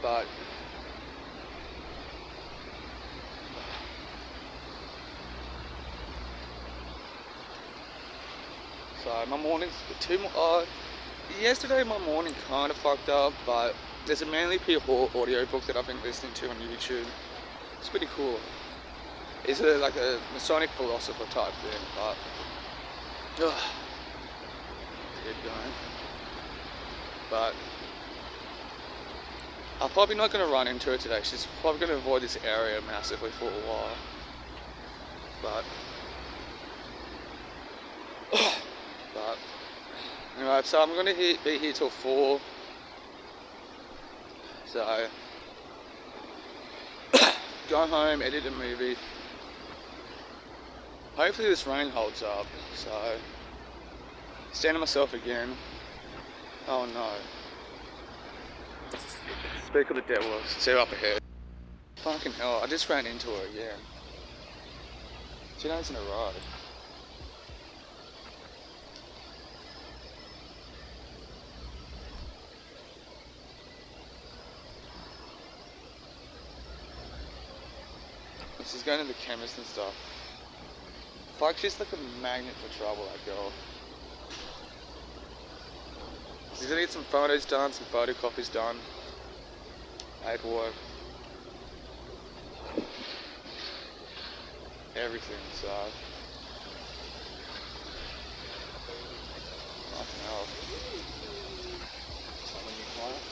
but So my morning's yesterday my morning kind of fucked up, but there's a Manly P audio book that I've been listening to on YouTube. It's pretty cool. It's like a Masonic philosopher type thing, but keep going. But I'm probably not going to run into it today. She's probably going to avoid this area massively for a while. But anyway, so I'm going to be here till 4. So go home, edit a movie. Hopefully this rain holds up. So stand to myself again. Oh no. Speak of the devil, see her up ahead. Fucking hell, I just ran into her again. 2 days in a row. She's going to the chemist and stuff. Fuck, she's like a magnet for trouble, that girl. She's gonna get some photos done, some photocopies done. Paperwork. Everything, so. Fucking hell. Someone you quiet?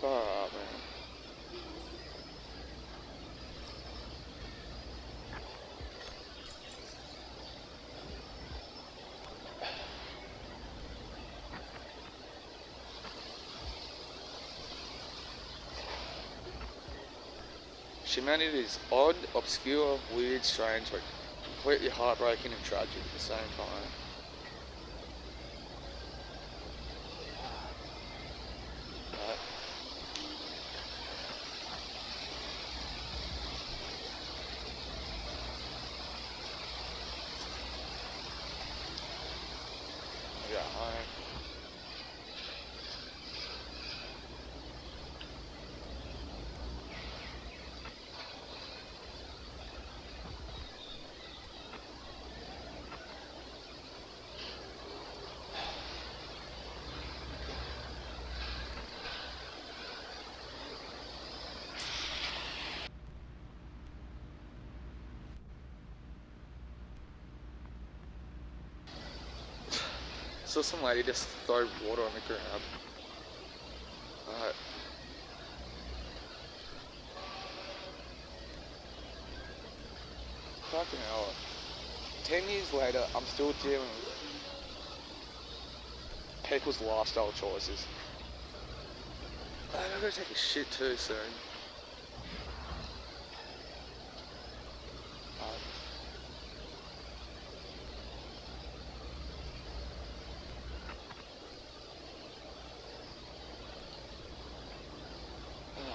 Far out, man. Humanity is odd, obscure, weird, strange, but completely heartbreaking and tragic at the same time. But yeah, saw some lady just throw water on the ground. Alright. Fucking hell. 10 years later, I'm still dealing with people's lifestyle choices. I'm gonna take a shit too soon.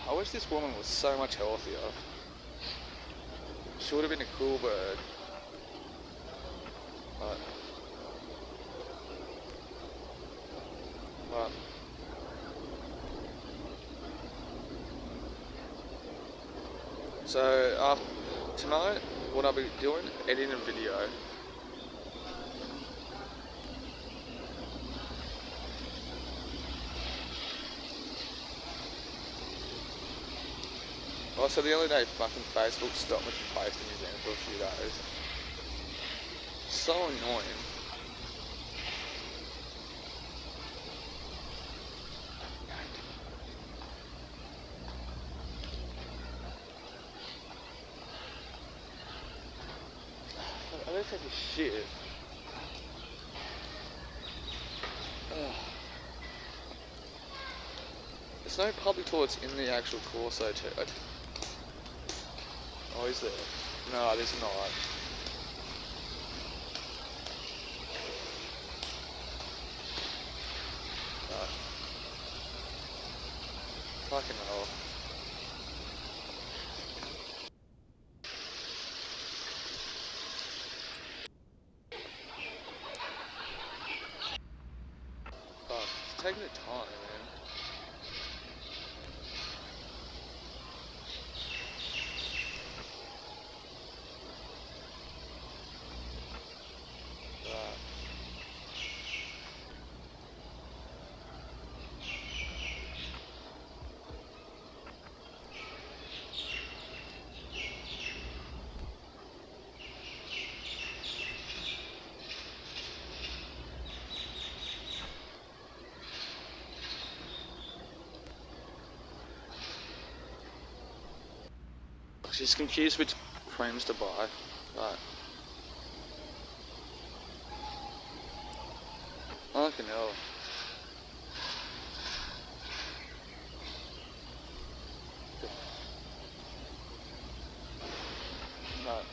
I wish this woman was so much healthier. She would have been a cool bird. But so tonight, what I'll be doing, editing a video. Also, the other day, fucking Facebook stopped me from posting again for a few days. So annoying. I gotta take a shit. There's no public toilets in the actual course though, too. Oh, is there? No, there's not. Fucking hell. Fuck, it's taking the time, man. She's confused which creams to buy, but fucking hell. But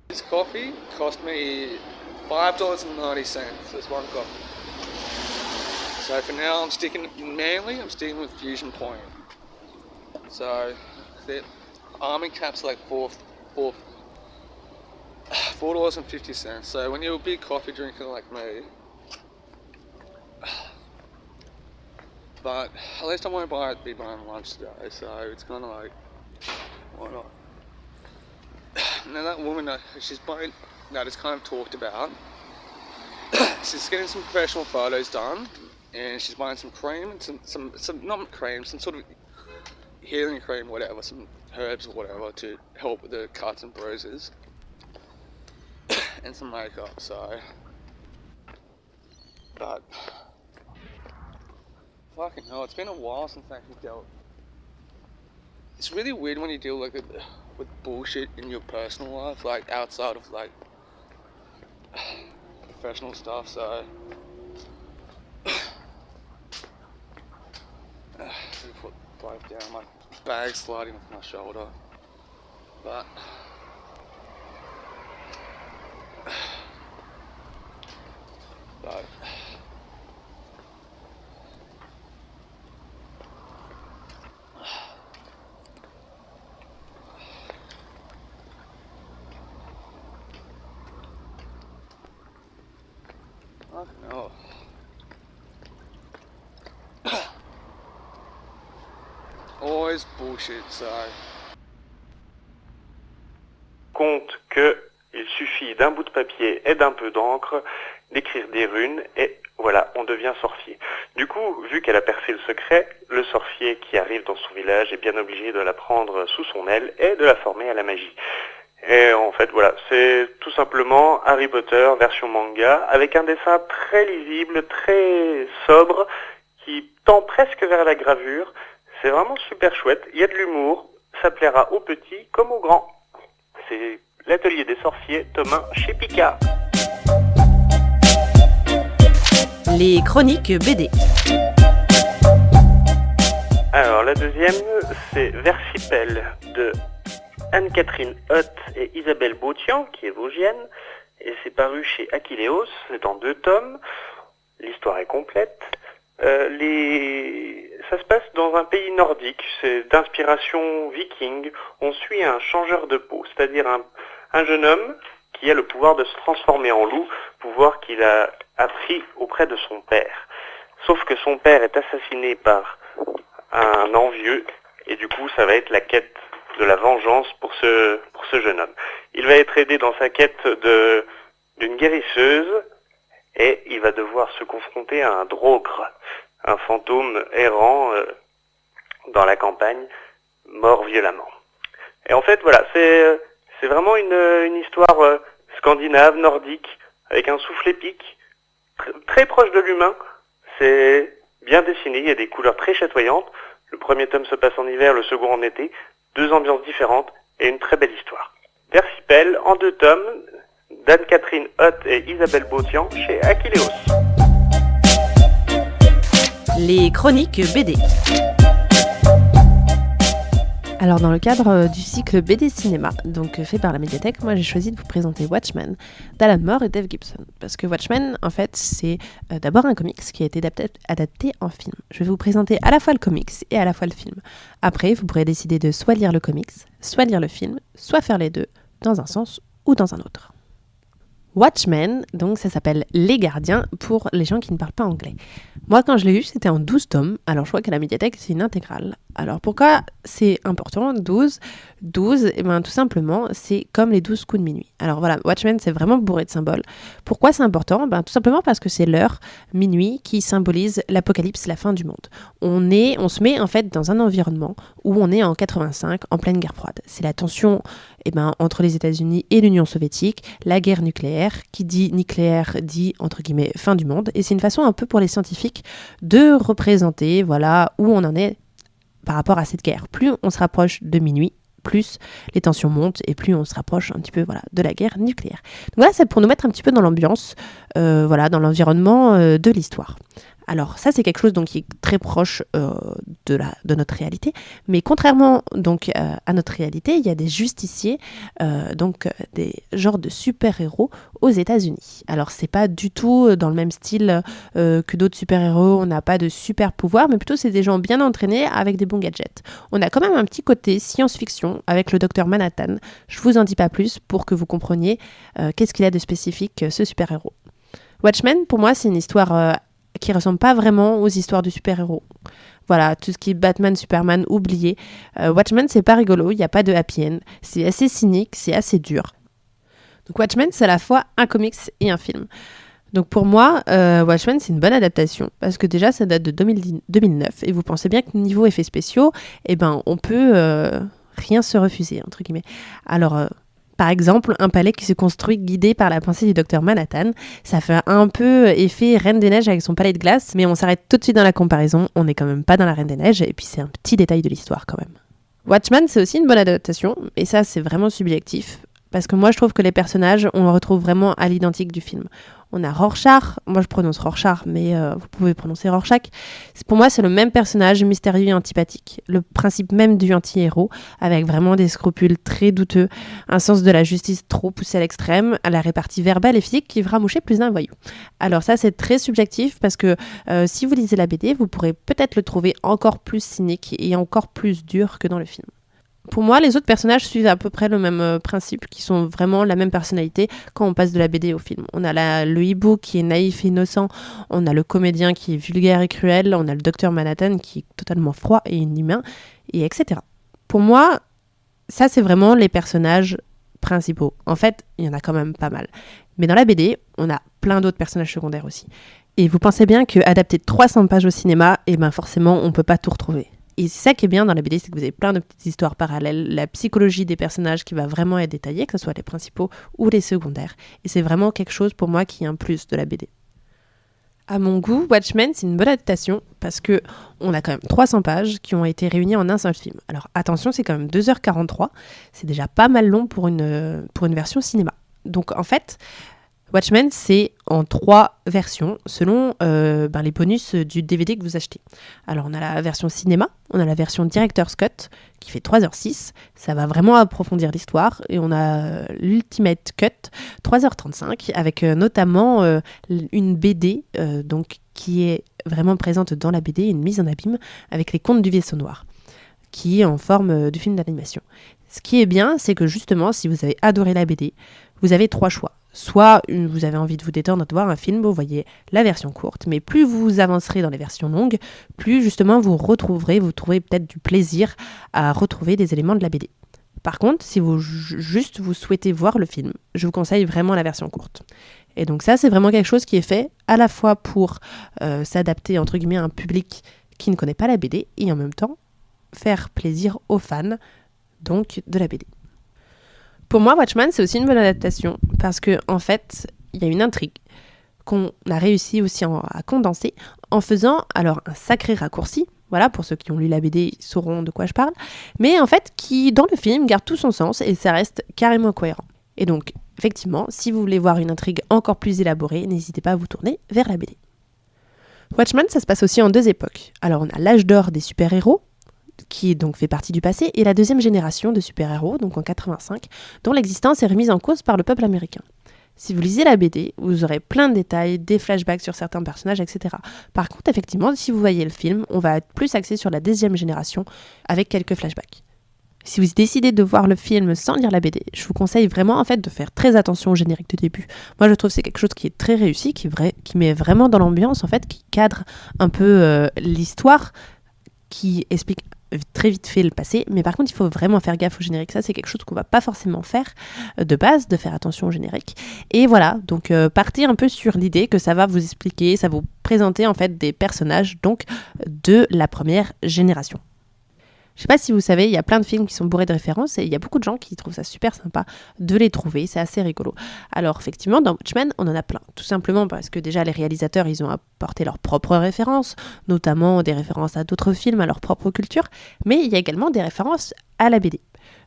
this coffee cost me $5.90. That's one coffee. So for now, I'm sticking with Fusion Point. So the Army cap's like $4.50. So when you're a big coffee drinker like me, but at least I won't be buying lunch today. So it's kind of like, why not? Now that woman, she's buying, that is kind of talked about. She's getting some professional photos done, and she's buying some cream and some not cream, some sort of healing cream, whatever, some herbs or whatever to help with the cuts and bruises, and some makeup. So, but fucking hell, it's been a while since I actually dealt. It's really weird when you deal like with bullshit in your personal life, like outside of like professional stuff. So put both down, my bag sliding off my shoulder, but no. Always bullshit, so. Compte que il suffit d'un bout de papier et d'un peu d'encre, d'écrire des runes et voilà, on devient sorcier. Du coup, vu qu'elle a percé le secret, le sorcier qui arrive dans son village est bien obligé de la prendre sous son aile et de la former à la magie. Et en fait, voilà, c'est tout simplement Harry Potter version manga, avec un dessin très lisible, très sobre, qui tend presque vers la gravure. C'est vraiment super chouette, il y a de l'humour, ça plaira aux petits comme aux grands. C'est l'atelier des sorciers, tome 1 chez Pika. Les chroniques BD. Alors la deuxième, c'est Versipel de Anne-Catherine Hoth et Isabelle Bautian, qui est vosgienne, et c'est paru chez Aquileos, c'est en 2 tomes, l'histoire est complète. Ça se passe dans un pays nordique, c'est d'inspiration viking, on suit un changeur de peau, c'est-à-dire un jeune homme qui a le pouvoir de se transformer en loup, pouvoir qu'il a appris auprès de son père. Sauf que son père est assassiné par un envieux, et du coup ça va être la quête de la vengeance pour ce jeune homme. Il va être aidé dans sa quête d'une guérisseuse, et il va devoir se confronter à un drogre, un fantôme errant dans la campagne, mort violemment. Et en fait, voilà, c'est vraiment une histoire scandinave, nordique, avec un souffle épique, très proche de l'humain. C'est bien dessiné, il y a des couleurs très chatoyantes. Le premier tome se passe en hiver, le second en été. 2 ambiances différentes et une très belle histoire. Versipel en 2 tomes, d'Anne-Catherine Hoth et Isabelle Bautian chez Aquileos. Les chroniques BD. Alors dans le cadre du cycle BD Cinéma, donc fait par la médiathèque, moi j'ai choisi de vous présenter Watchmen d'Alan Moore et Dave Gibson. Parce que Watchmen, en fait, c'est d'abord un comics qui a été adapté en film. Je vais vous présenter à la fois le comics et à la fois le film. Après, vous pourrez décider de soit lire le comics, soit lire le film, soit faire les deux, dans un sens ou dans un autre. Watchmen, donc ça s'appelle Les Gardiens pour les gens qui ne parlent pas anglais. Moi, quand je l'ai eu, c'était en 12 tomes. Alors, je crois qu'à la médiathèque, c'est une intégrale. Alors, pourquoi c'est important, 12 12, et bien tout simplement, c'est comme les 12 coups de minuit. Alors voilà, Watchmen, c'est vraiment bourré de symboles. Pourquoi c'est important ? Ben, tout simplement parce que c'est l'heure, minuit, qui symbolise l'apocalypse, la fin du monde. On se met en fait dans un environnement où on est en 85, en pleine guerre froide. C'est la tension entre les États-Unis et l'Union soviétique, la guerre nucléaire, qui dit nucléaire dit entre guillemets fin du monde, et c'est une façon un peu pour les scientifiques de représenter voilà où on en est par rapport à cette guerre. Plus on se rapproche de minuit, plus les tensions montent et plus on se rapproche un petit peu de la guerre nucléaire. Donc voilà, c'est pour nous mettre un petit peu dans l'ambiance, dans l'environnement de l'histoire. Alors ça, c'est quelque chose donc qui est très proche de notre réalité, mais contrairement donc à notre réalité, il y a des justiciers, des genres de super-héros aux États-Unis. Alors c'est pas du tout dans le même style que d'autres super-héros, on n'a pas de super-pouvoirs, mais plutôt c'est des gens bien entraînés avec des bons gadgets. On a quand même un petit côté science-fiction avec le docteur Manhattan. Je vous en dis pas plus pour que vous compreniez qu'est-ce qu'il a de spécifique ce super-héros. Watchmen, pour moi, c'est une histoire qui ressemble pas vraiment aux histoires de super-héros. Voilà, tout ce qui est Batman, Superman, oublié. Watchmen, c'est pas rigolo, il n'y a pas de happy end. C'est assez cynique, c'est assez dur. Donc Watchmen, c'est à la fois un comics et un film. Donc pour moi, Watchmen, c'est une bonne adaptation, parce que déjà, ça date de 2009, et vous pensez bien que niveau effets spéciaux, on peut rien se refuser, entre guillemets. Alors, par exemple, un palais qui se construit guidé par la pensée du docteur Manhattan. Ça fait un peu effet Reine des Neiges avec son palais de glace, mais on s'arrête tout de suite dans la comparaison. On n'est quand même pas dans la Reine des Neiges, et puis c'est un petit détail de l'histoire quand même. Watchmen, c'est aussi une bonne adaptation, et ça, c'est vraiment subjectif. Parce que moi, je trouve que les personnages, on le retrouve vraiment à l'identique du film. On a Rorschach, moi je prononce Rorschach, mais vous pouvez prononcer Rorschach. Pour moi, c'est le même personnage mystérieux et antipathique. Le principe même du anti-héros, avec vraiment des scrupules très douteux, un sens de la justice trop poussé à l'extrême, à la répartie verbale et physique qui fera moucher plus d'un voyou. Alors ça, c'est très subjectif, parce que si vous lisez la BD, vous pourrez peut-être le trouver encore plus cynique et encore plus dur que dans le film. Pour moi, les autres personnages suivent à peu près le même principe, qui sont vraiment la même personnalité quand on passe de la BD au film. On a le hibou qui est naïf et innocent, on a le comédien qui est vulgaire et cruel, on a le docteur Manhattan qui est totalement froid et inhumain, et etc. Pour moi, ça c'est vraiment les personnages principaux. En fait, il y en a quand même pas mal. Mais dans la BD, on a plein d'autres personnages secondaires aussi. Et vous pensez bien qu'adapter 300 pages au cinéma, forcément, on peut pas tout retrouver. Et c'est ça qui est bien dans la BD, c'est que vous avez plein de petites histoires parallèles, la psychologie des personnages qui va vraiment être détaillée, que ce soit les principaux ou les secondaires. Et c'est vraiment quelque chose pour moi qui est un plus de la BD. À mon goût, Watchmen, c'est une bonne adaptation parce que on a quand même 300 pages qui ont été réunies en un seul film. Alors attention, c'est quand même 2h43, c'est déjà pas mal long pour une version cinéma. Donc en fait, Watchmen, c'est en 3 versions selon les bonus du DVD que vous achetez. Alors, on a la version cinéma, on a la version Director's Cut qui fait 3h06. Ça va vraiment approfondir l'histoire. Et on a l'Ultimate Cut, 3h35, avec notamment une BD qui est vraiment présente dans la BD, une mise en abîme avec les contes du vaisseau noir, qui est en forme du film d'animation. Ce qui est bien, c'est que justement, si vous avez adoré la BD, vous avez 3 choix. Soit vous avez envie de vous détendre, de voir un film, vous voyez la version courte, mais plus vous avancerez dans les versions longues, plus justement vous trouverez peut-être du plaisir à retrouver des éléments de la BD. Par contre, si vous souhaitez voir le film, je vous conseille vraiment la version courte. Et donc ça, c'est vraiment quelque chose qui est fait à la fois pour s'adapter entre guillemets à un public qui ne connaît pas la BD et en même temps faire plaisir aux fans donc de la BD. Pour moi, Watchmen, c'est aussi une bonne adaptation parce que en fait, il y a une intrigue qu'on a réussi aussi à condenser en faisant alors un sacré raccourci. Voilà, pour ceux qui ont lu la BD, ils sauront de quoi je parle. Mais en fait, qui, dans le film, garde tout son sens et ça reste carrément cohérent. Et donc, effectivement, si vous voulez voir une intrigue encore plus élaborée, n'hésitez pas à vous tourner vers la BD. Watchmen, ça se passe aussi en 2 époques. Alors, on a l'âge d'or des super-héros, qui donc fait partie du passé, et la deuxième génération de super-héros, donc en 85, dont l'existence est remise en cause par le peuple américain. Si vous lisez la BD, vous aurez plein de détails, des flashbacks sur certains personnages, etc. Par contre, effectivement, si vous voyez le film, on va être plus axé sur la deuxième génération, avec quelques flashbacks. Si vous décidez de voir le film sans lire la BD, je vous conseille vraiment en fait de faire très attention au générique de début. Moi je trouve que c'est quelque chose qui est très réussi, qui met vraiment dans l'ambiance en fait, qui cadre un peu l'histoire, qui explique très vite fait le passé, mais par contre il faut vraiment faire gaffe au générique. Ça c'est quelque chose qu'on va pas forcément faire de base, de faire attention au générique. Et voilà, donc partez un peu sur l'idée que ça va vous expliquer, ça va vous présenter en fait des personnages donc de la première génération. Je sais pas si vous savez, il y a plein de films qui sont bourrés de références et il y a beaucoup de gens qui trouvent ça super sympa de les trouver, c'est assez rigolo. Alors effectivement, dans Watchmen, on en a plein, tout simplement parce que déjà les réalisateurs, ils ont apporté leurs propres références, notamment des références à d'autres films, à leur propre culture, mais il y a également des références à la BD.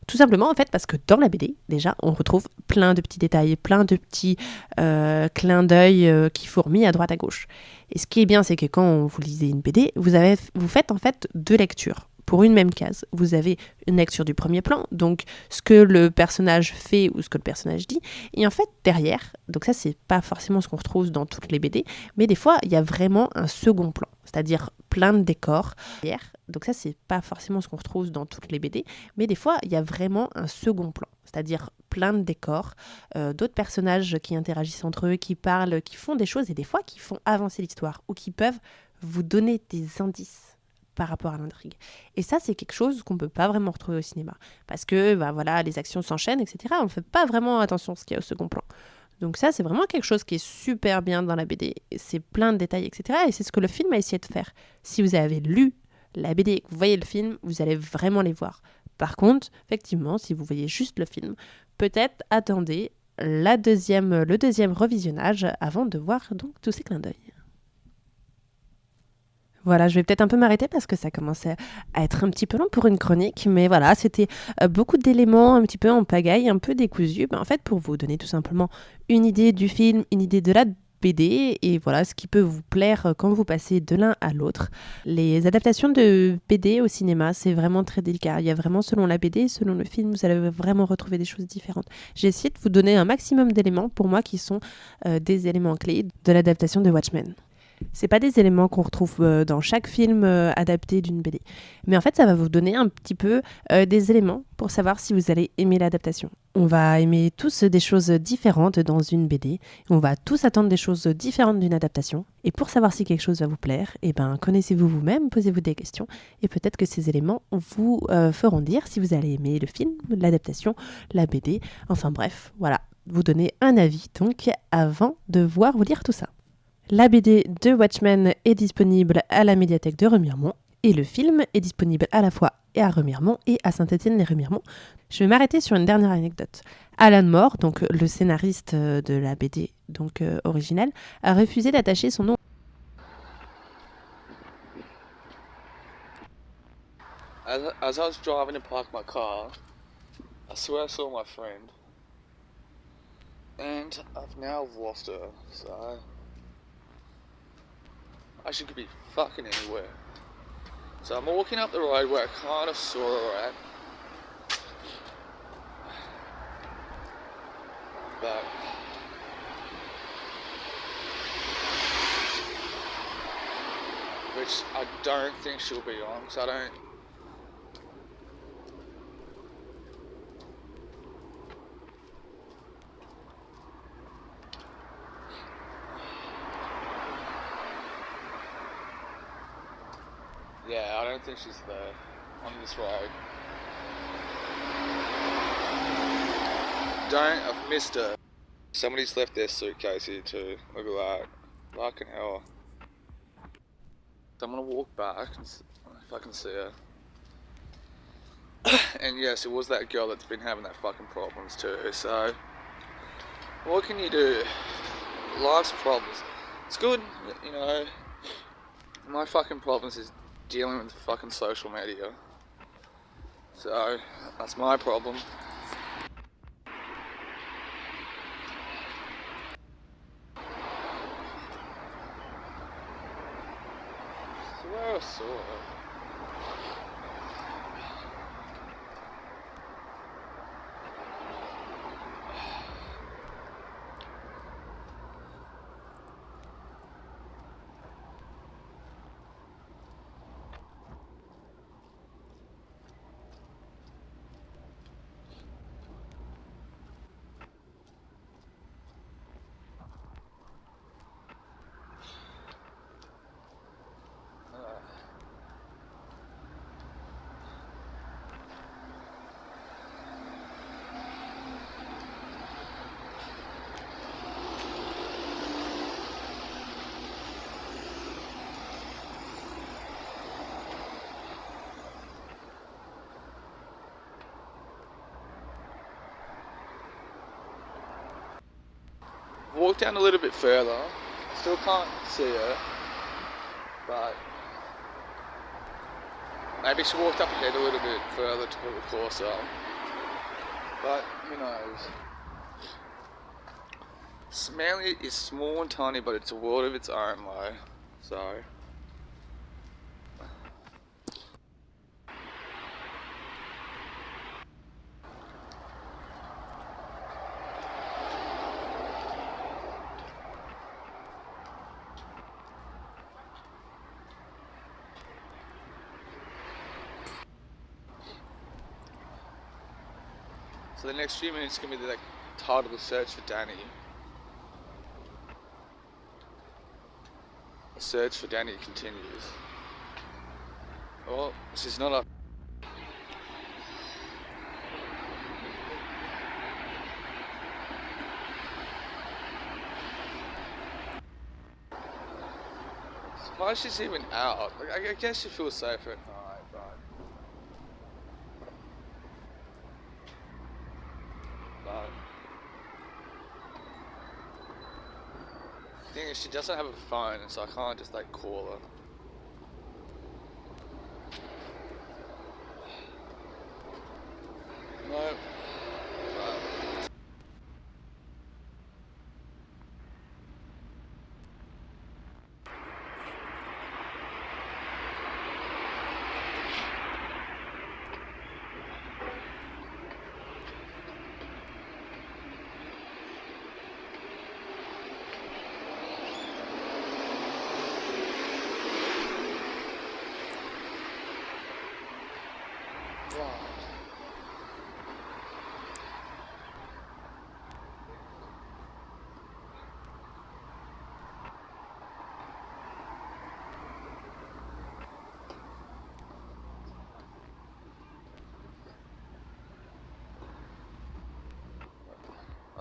Tout simplement en fait parce que dans la BD, déjà, on retrouve plein de petits détails, plein de petits clins d'œil qui fourmillent à droite à gauche. Et ce qui est bien, c'est que quand vous lisez une BD, vous faites en fait deux lectures. Pour une même case, vous avez une lecture du premier plan, donc ce que le personnage fait ou ce que le personnage dit, et en fait derrière, donc ça c'est pas forcément ce qu'on retrouve dans toutes les BD, mais des fois il y a vraiment un second plan, c'est-à-dire plein de décors derrière, donc ça c'est pas forcément ce qu'on retrouve dans toutes les BD, mais des fois il y a vraiment un second plan, c'est-à-dire plein de décors, d'autres personnages qui interagissent entre eux, qui parlent, qui font des choses et des fois qui font avancer l'histoire ou qui peuvent vous donner des indices par rapport à l'intrigue. Et ça, c'est quelque chose qu'on ne peut pas vraiment retrouver au cinéma. Parce que voilà, les actions s'enchaînent, etc. On ne fait pas vraiment attention à ce qu'il y a au second plan. Donc ça, c'est vraiment quelque chose qui est super bien dans la BD. C'est plein de détails, etc. Et c'est ce que le film a essayé de faire. Si vous avez lu la BD et que vous voyez le film, vous allez vraiment les voir. Par contre, effectivement, si vous voyez juste le film, peut-être attendez le deuxième revisionnage avant de voir donc tous ces clins d'œil. Voilà, je vais peut-être un peu m'arrêter parce que ça commence à être un petit peu long pour une chronique, mais voilà, c'était beaucoup d'éléments un petit peu en pagaille, un peu décousus, en fait pour vous donner tout simplement une idée du film, une idée de la BD et voilà ce qui peut vous plaire quand vous passez de l'un à l'autre. Les adaptations de BD au cinéma, c'est vraiment très délicat. Il y a vraiment selon la BD, selon le film, vous allez vraiment retrouver des choses différentes. J'ai essayé de vous donner un maximum d'éléments pour moi qui sont des éléments clés de l'adaptation de Watchmen. C'est pas des éléments qu'on retrouve dans chaque film adapté d'une BD. Mais en fait, ça va vous donner un petit peu des éléments pour savoir si vous allez aimer l'adaptation. On va aimer tous des choses différentes dans une BD. On va tous attendre des choses différentes d'une adaptation. Et pour savoir si quelque chose va vous plaire, connaissez-vous vous-même, posez-vous des questions. Et peut-être que ces éléments vous feront dire si vous allez aimer le film, l'adaptation, la BD. Enfin bref, voilà. Vous donner un avis donc avant de voir ou lire tout ça. La BD de Watchmen est disponible à la médiathèque de Remiremont et le film est disponible à la fois à Remiremont et à Saint-Étienne-les-Remiremont. Je vais m'arrêter sur une dernière anecdote. Alan Moore, donc le scénariste de la BD donc originale, a refusé d'attacher son nom. As I was driving to park my car, I swear I saw my friend, and I've now lost her, so she could be fucking anywhere. So I'm walking up the road where I kind of saw her at. But which I don't think she'll be on, because I don't. Yeah, I don't think she's there on this road. I've missed her. Somebody's left their suitcase here too. Look at that. Fucking hell. So I'm gonna walk back and if I can see her. And yes, it was that girl that's been having that fucking problems too. So, what can you do? Life's problems. It's good, you know. My fucking problems is dealing with fucking social media. So, that's my problem. Swear I saw her. walked down a little bit further. Still can't see her, but maybe she walked up ahead a little bit further to the Corso. But who knows? Manly is small and tiny, but it's a world of its own, though. So. So the next few minutes are going to be the title of the search for Danny. The search for Danny continues. Well, she's not up. Why is she even out? Like, I guess she feels safer at night, but the thing is, she doesn't have a phone, so I can't just like call her. No.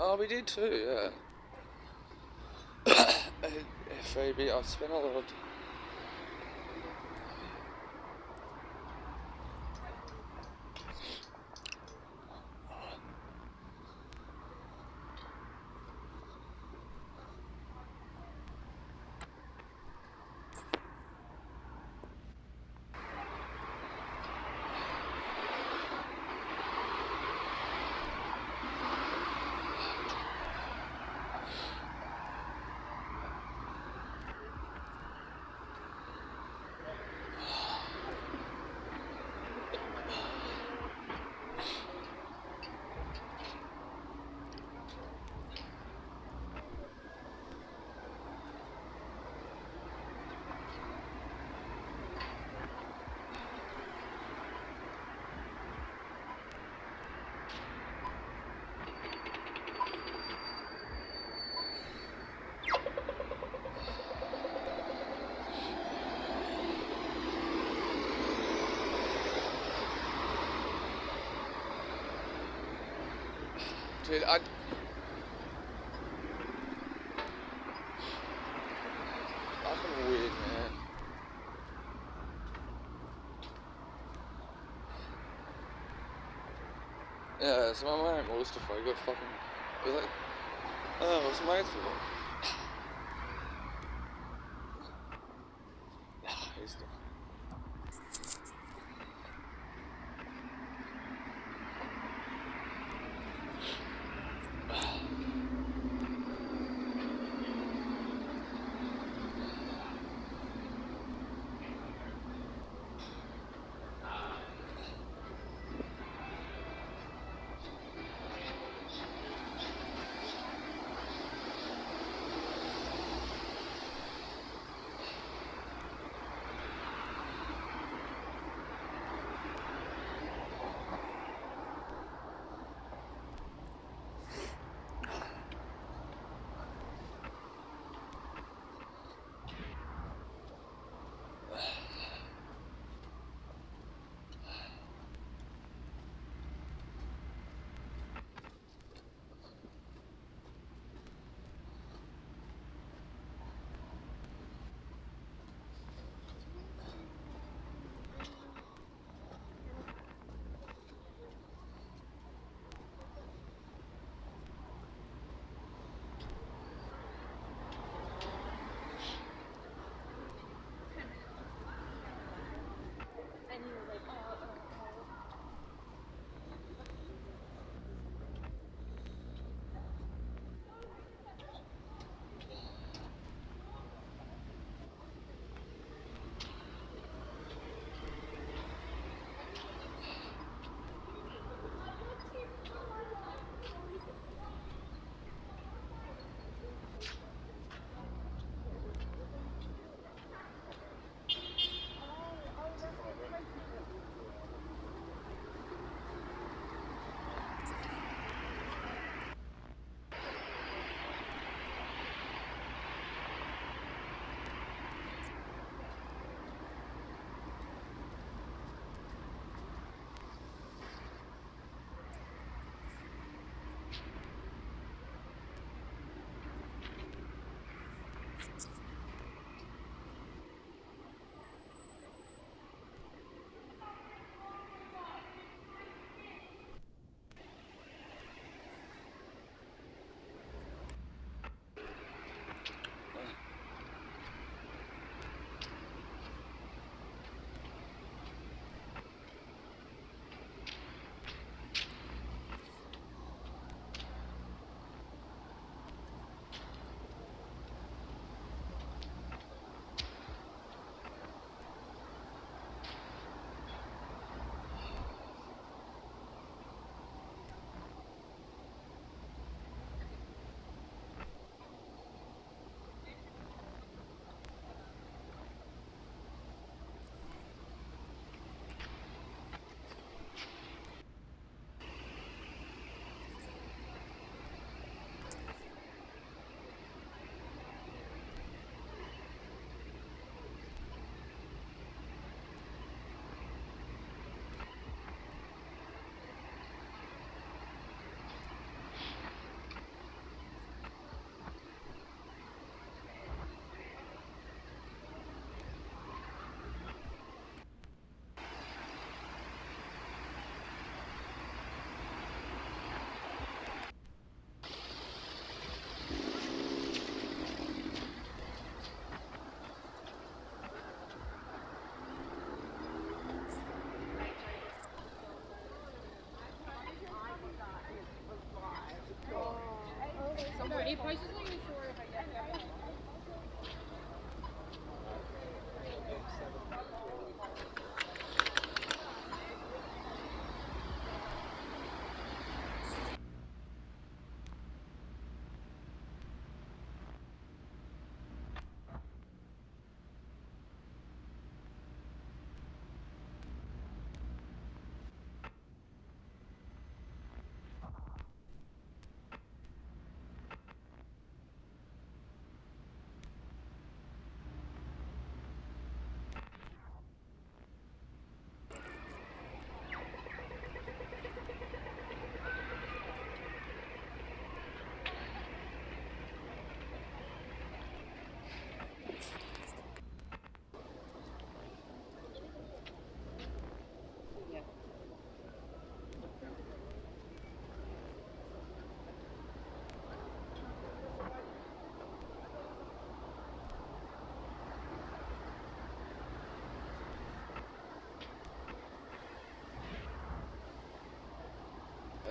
Oh, we did too, yeah. Phoebe, I've spent a lot of dude, fucking weird, man. Yeah, so my mate Mustafa, he got fucking, he was like, oh, what's my mates with him? He's the...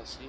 Darcy.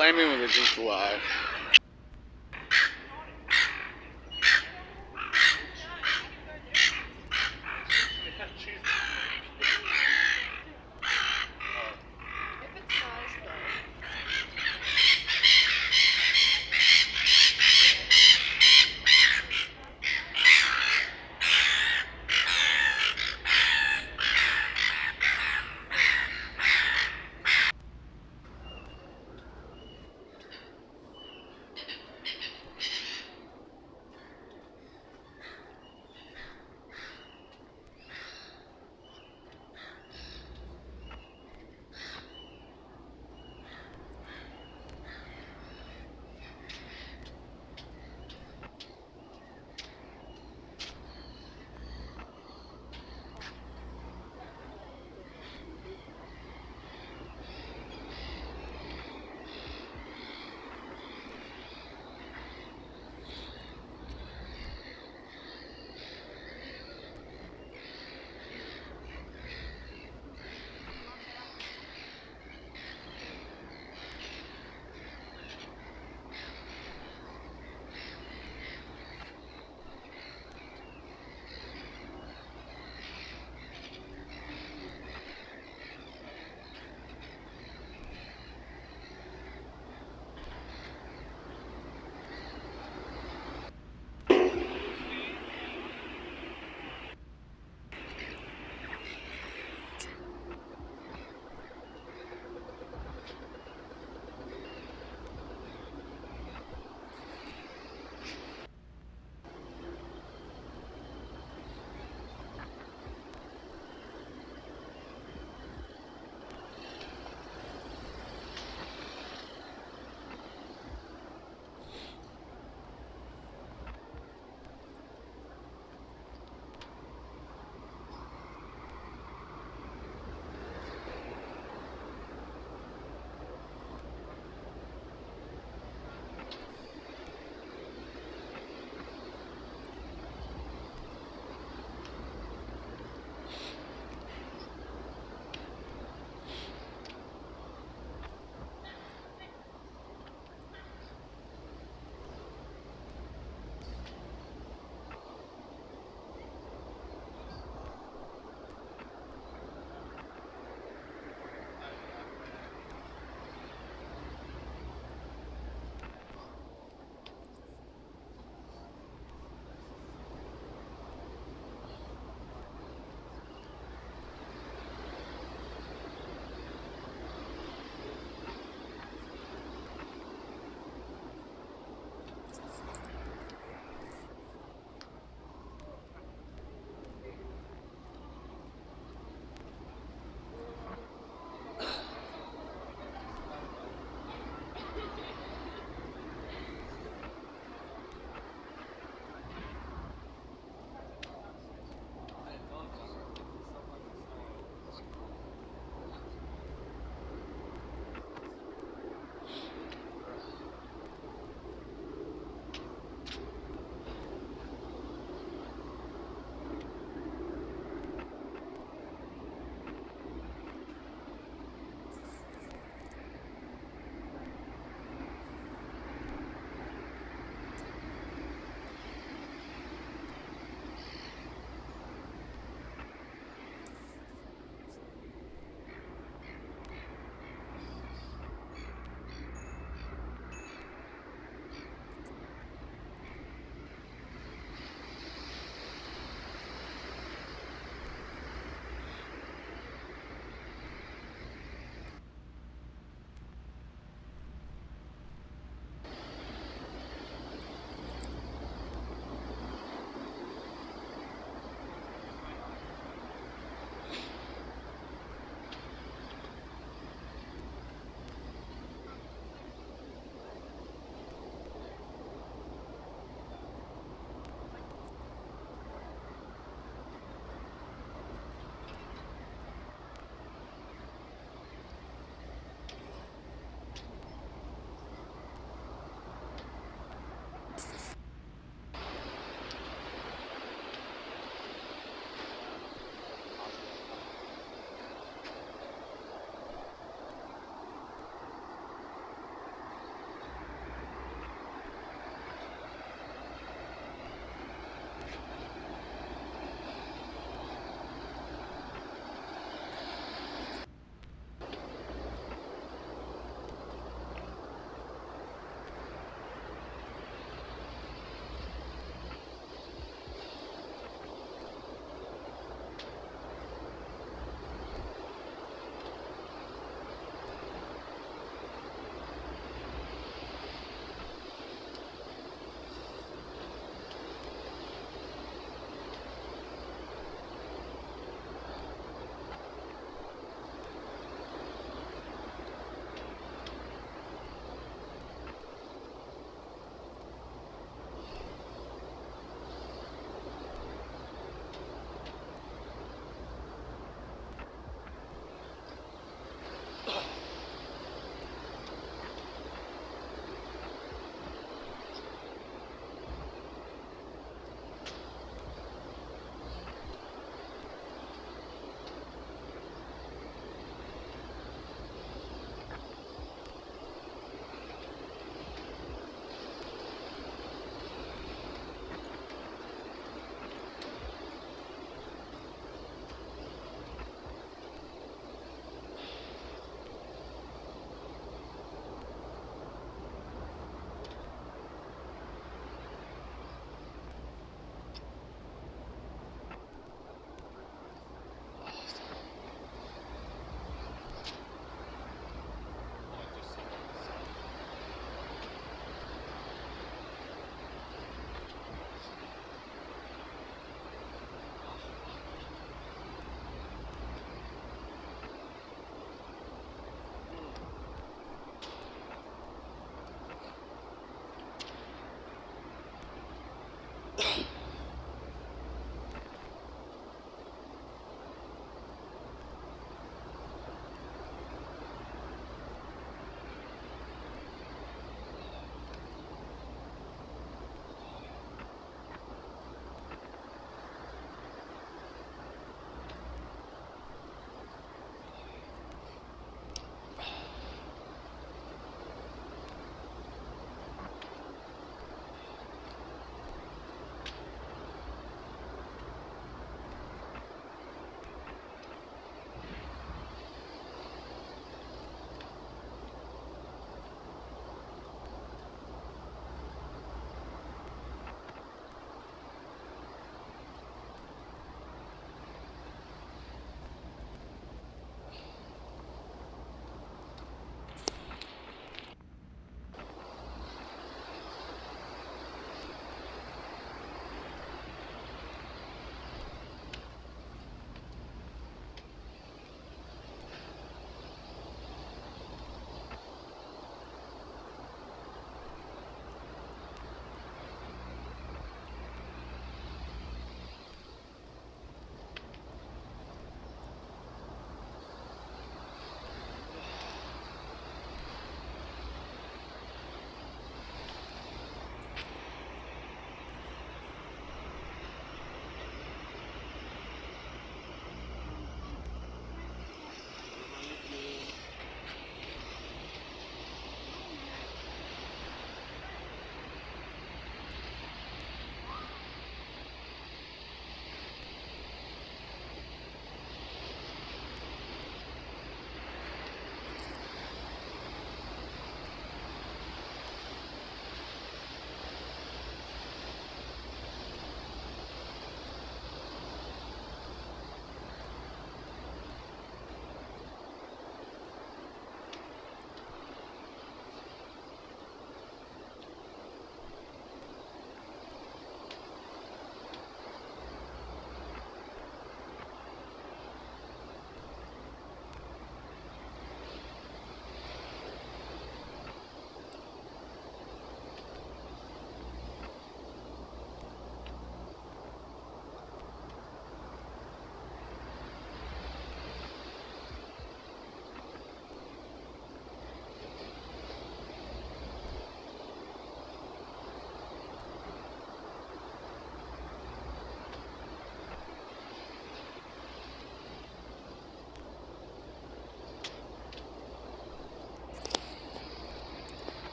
blaming religion's the lie.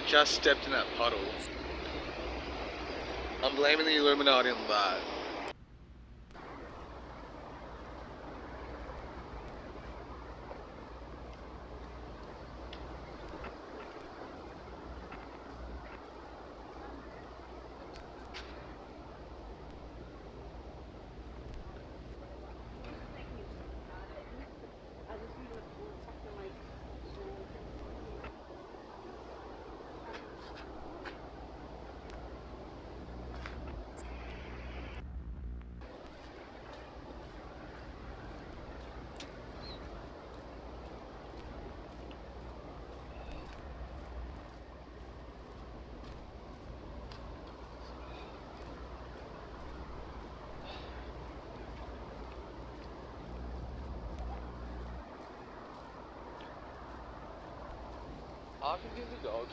I just stepped in that puddle. I'm blaming the Illuminati on that. I can give the dog.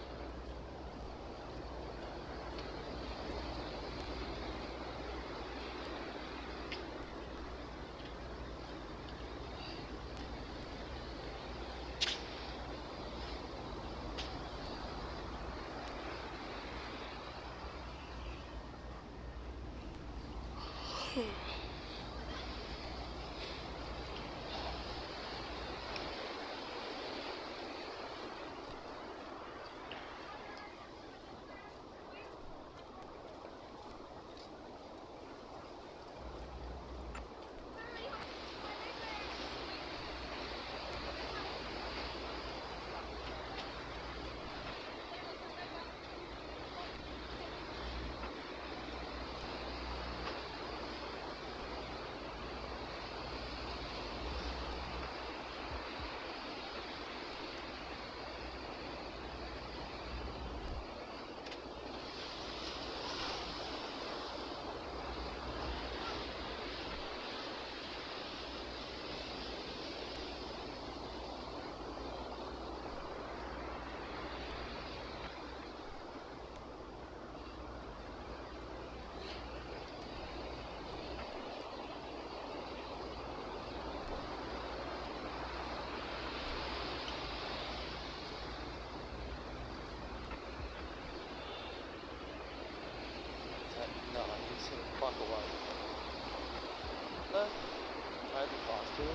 No, he's gonna fuck away. No, I had the fast to it.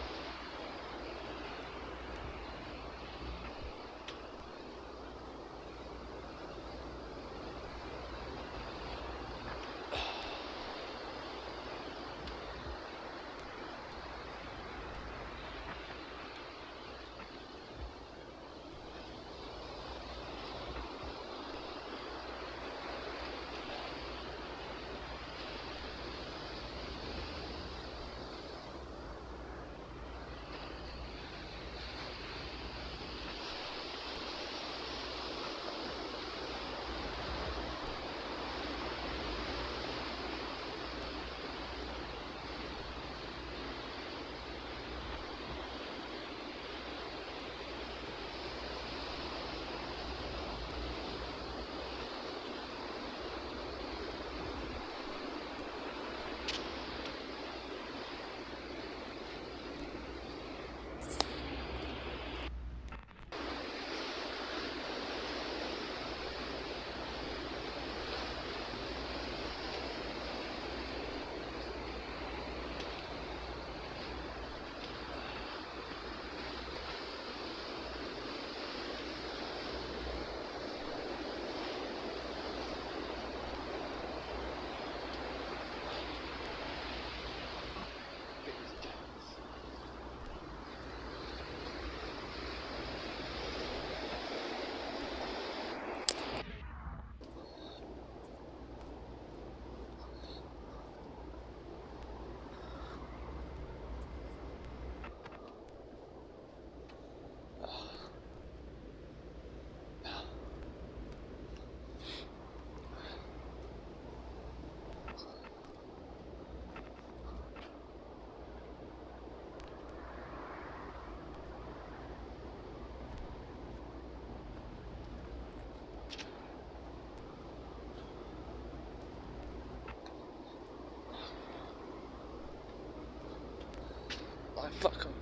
Fuck 'em.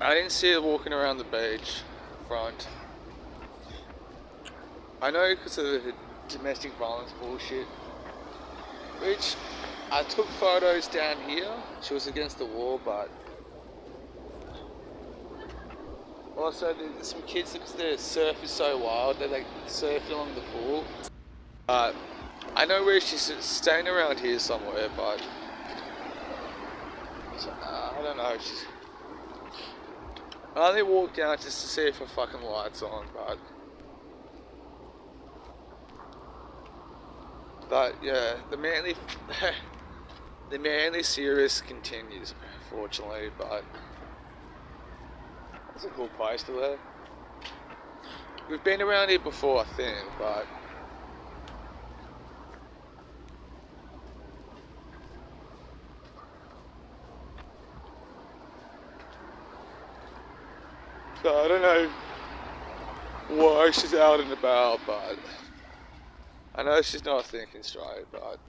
I didn't see her walking around the beach front. I know because of the domestic violence bullshit, which I took photos down here. She was against the wall, but also there's some kids, because their surf is so wild, they're like surfing along the pool. But I know where she's staying around here somewhere, but I don't know. I only walked down just to see if her fucking light's on, but yeah, the manly series continues, fortunately, but it's a cool place to live. We've been around here before, I think, but so I don't know why she's out and about, but I know she's not thinking straight, but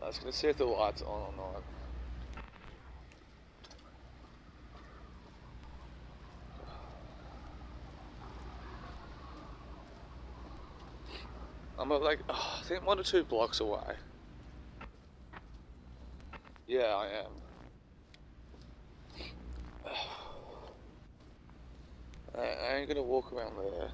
I was gonna see if the light's on or not. I'm like, I think 1 or 2 blocks away. Yeah, I am. I ain't gonna walk around there.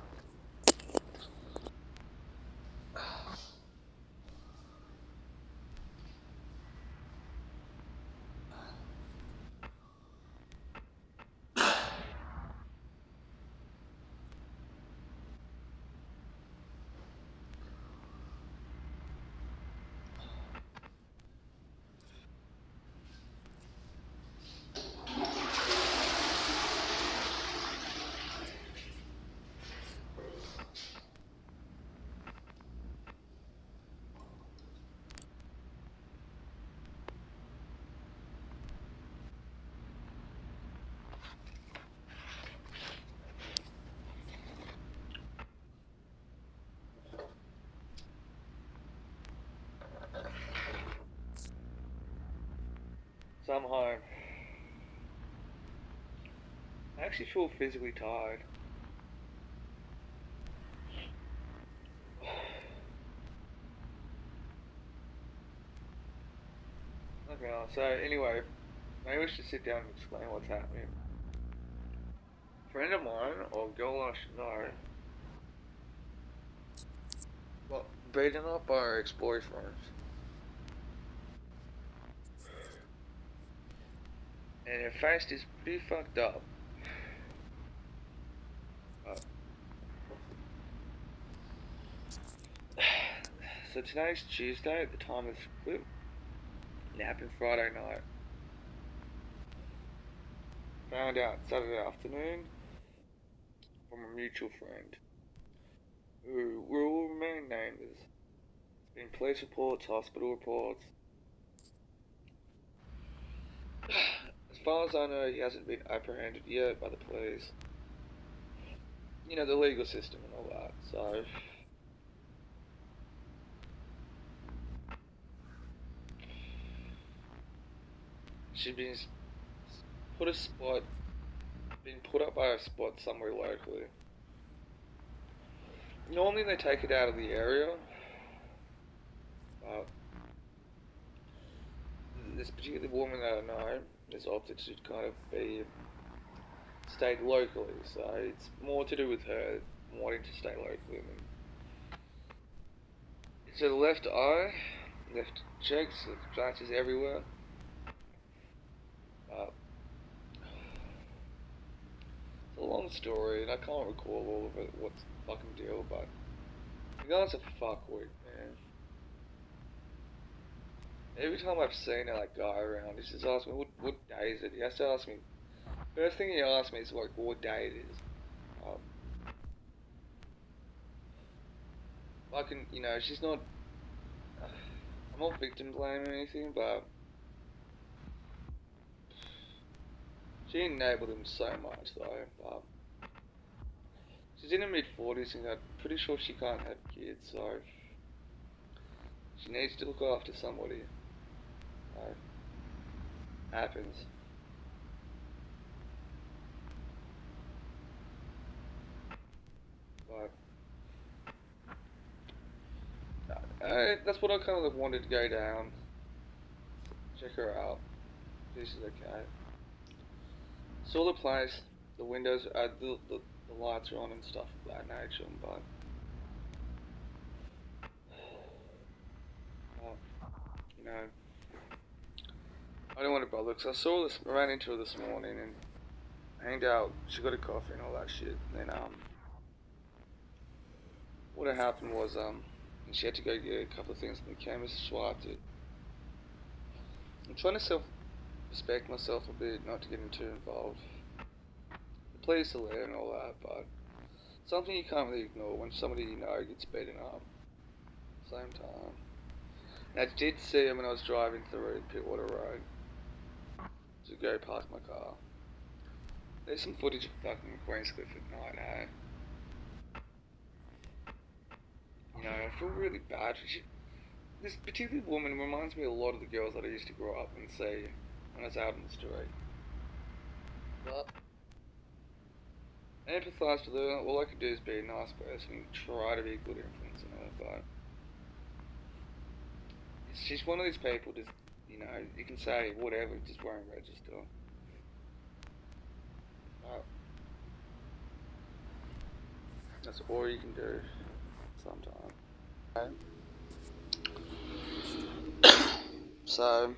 So I'm home. I actually feel physically tired. Okay, so anyway, maybe we should sit down and explain what's happening. A friend of mine, or girl I should know, got beaten up by her ex-boyfriend. And her face is pretty fucked up. So today's Tuesday at the time of this clip. It happened Friday night. Found out Saturday afternoon from a mutual friend who will remain nameless. There's been police reports, hospital reports. As far as I know, he hasn't been apprehended yet by the police. You know, the legal system and all that, so... She's been put up by a spot somewhere locally. Normally they take it out of the area, but this particular woman that I know has opted to kind of be stayed locally, so it's more to do with her wanting to stay locally. It's her left eye, left cheeks, scratches everywhere. It's a long story, and I can't recall all of it, what's the fucking deal, but the guy's a fuckwit, man. Every time I've seen that guy around, he just asks me, what day is it? He has to ask me, first thing he asks me is like, what day it is. You know, she's not, I'm not victim blaming or anything, but she enabled him so much though, but she's in her mid-40s and I'm pretty sure she can't have kids, so she needs to look after somebody. happens. But that's what I kind of wanted to go down, check her out. This is okay. Saw the place, the windows, the lights are on and stuff of that nature, but you know, I don't want to bother because I ran into her this morning and hanged out. She got a coffee and all that shit. And then what had happened was she had to go get a couple of things from the chemist, swiped it. I'm trying to respect myself a bit, not to get too involved. The police are there and all that, but something you can't really ignore when somebody you know gets beaten up. At the same time, and I did see him when I was driving through Pittwater Road to go past my car. There's some footage of fucking Queenscliff at night, eh? You know, I feel really bad for she. This particular woman reminds me a lot of the girls that I used to grow up and see when I was out in the street. But I empathise with her. All I could do is be a nice person and try to be a good influence on her. But she's one of these people. Just you know, you can say whatever, just won't register. But that's all you can do sometimes. Okay. So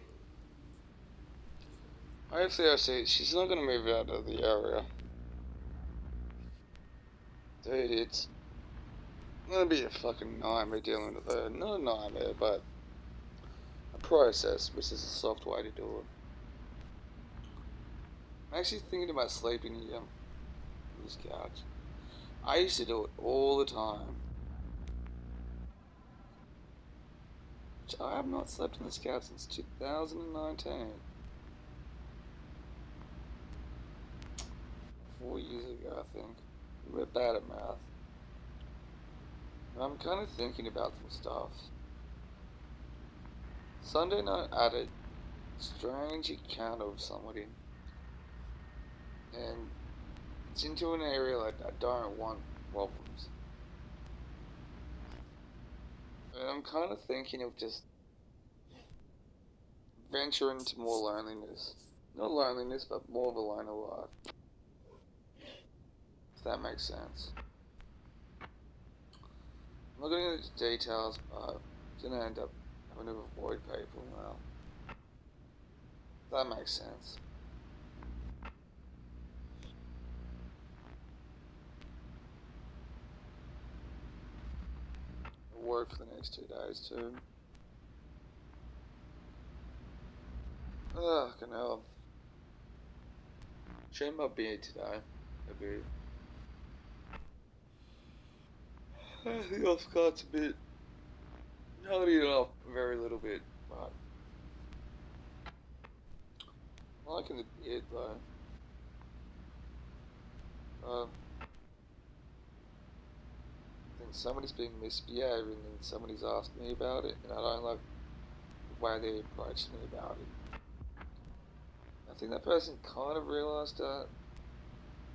hopefully I see she's not gonna move out of the area. Dude, it's gonna be a fucking nightmare dealing with her. Not a nightmare, but a process, which is a soft way to do it. I'm actually thinking about sleeping here on this couch. I used to do it all the time. Which I have not slept on this couch since 2019. 4 years ago, I think. We're bad at math. I'm kind of thinking about some stuff. Sunday night I had a strange encounter with somebody. And it's into an area that I don't want problems. And I'm kind of thinking of just venturing into more loneliness. Not loneliness, but more of a loner life. If that makes sense. I'm not going into details, but I'm going to end up having to avoid people now. If that makes sense. I'll work for the next 2 days too. Ugh, I can help. Shame my beard today. A bit. I think I've got a bit. Not eaten off a very little bit, but I'm liking the beard though. I think somebody's been misbehaving and somebody's asked me about it, and I don't like the way they approached me about it. I think that person kind of realised that.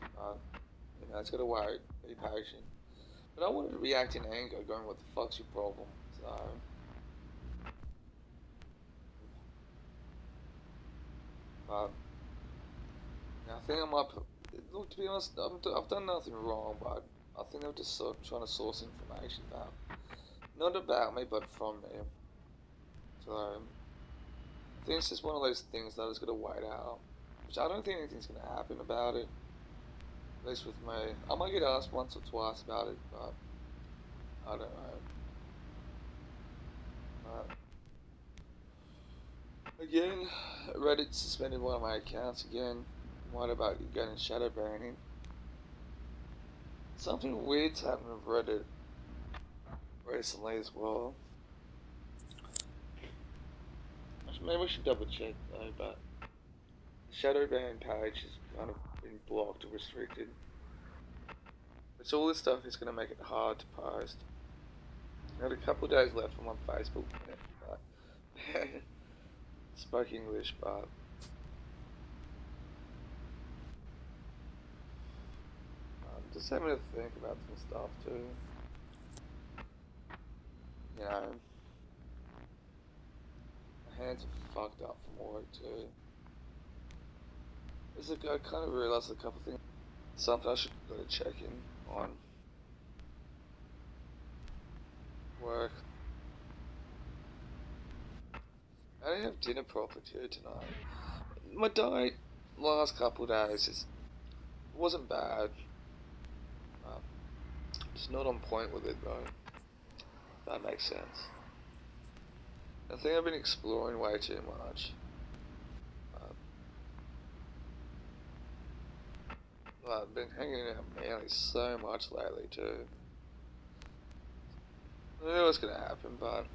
You know, it's got to wait, be patient. But I wanted to react in anger, going, what the fuck's your problem? So, but, you know, I think I might put, look, to be honest, I've done nothing wrong, but I think they're just trying to source information about, not about me, but from me. So, I think it's just one of those things that I just got to wait out. Which I don't think anything's going to happen about it. At least with me. I might get asked once or twice about it, but I don't know. Again, Reddit suspended one of my accounts again. What about getting shadow banning? Something weird's happened with Reddit recently as well. Maybe we should double check though, but the shadow ban page has kind of been blocked or restricted. But all this stuff is going to make it hard to post. I had a couple of days left on my Facebook, but spoke English, but just having to think about some stuff too. You know, my hands are fucked up from work too. I kind of realised a couple things. Something I should go to check in on. Work. I didn't have dinner proper too tonight. My diet last couple of days just wasn't bad. Just not on point with it though. If that makes sense. I think I've been exploring way too much. I've been hanging out mainly so much lately too. I knew it was gonna happen, but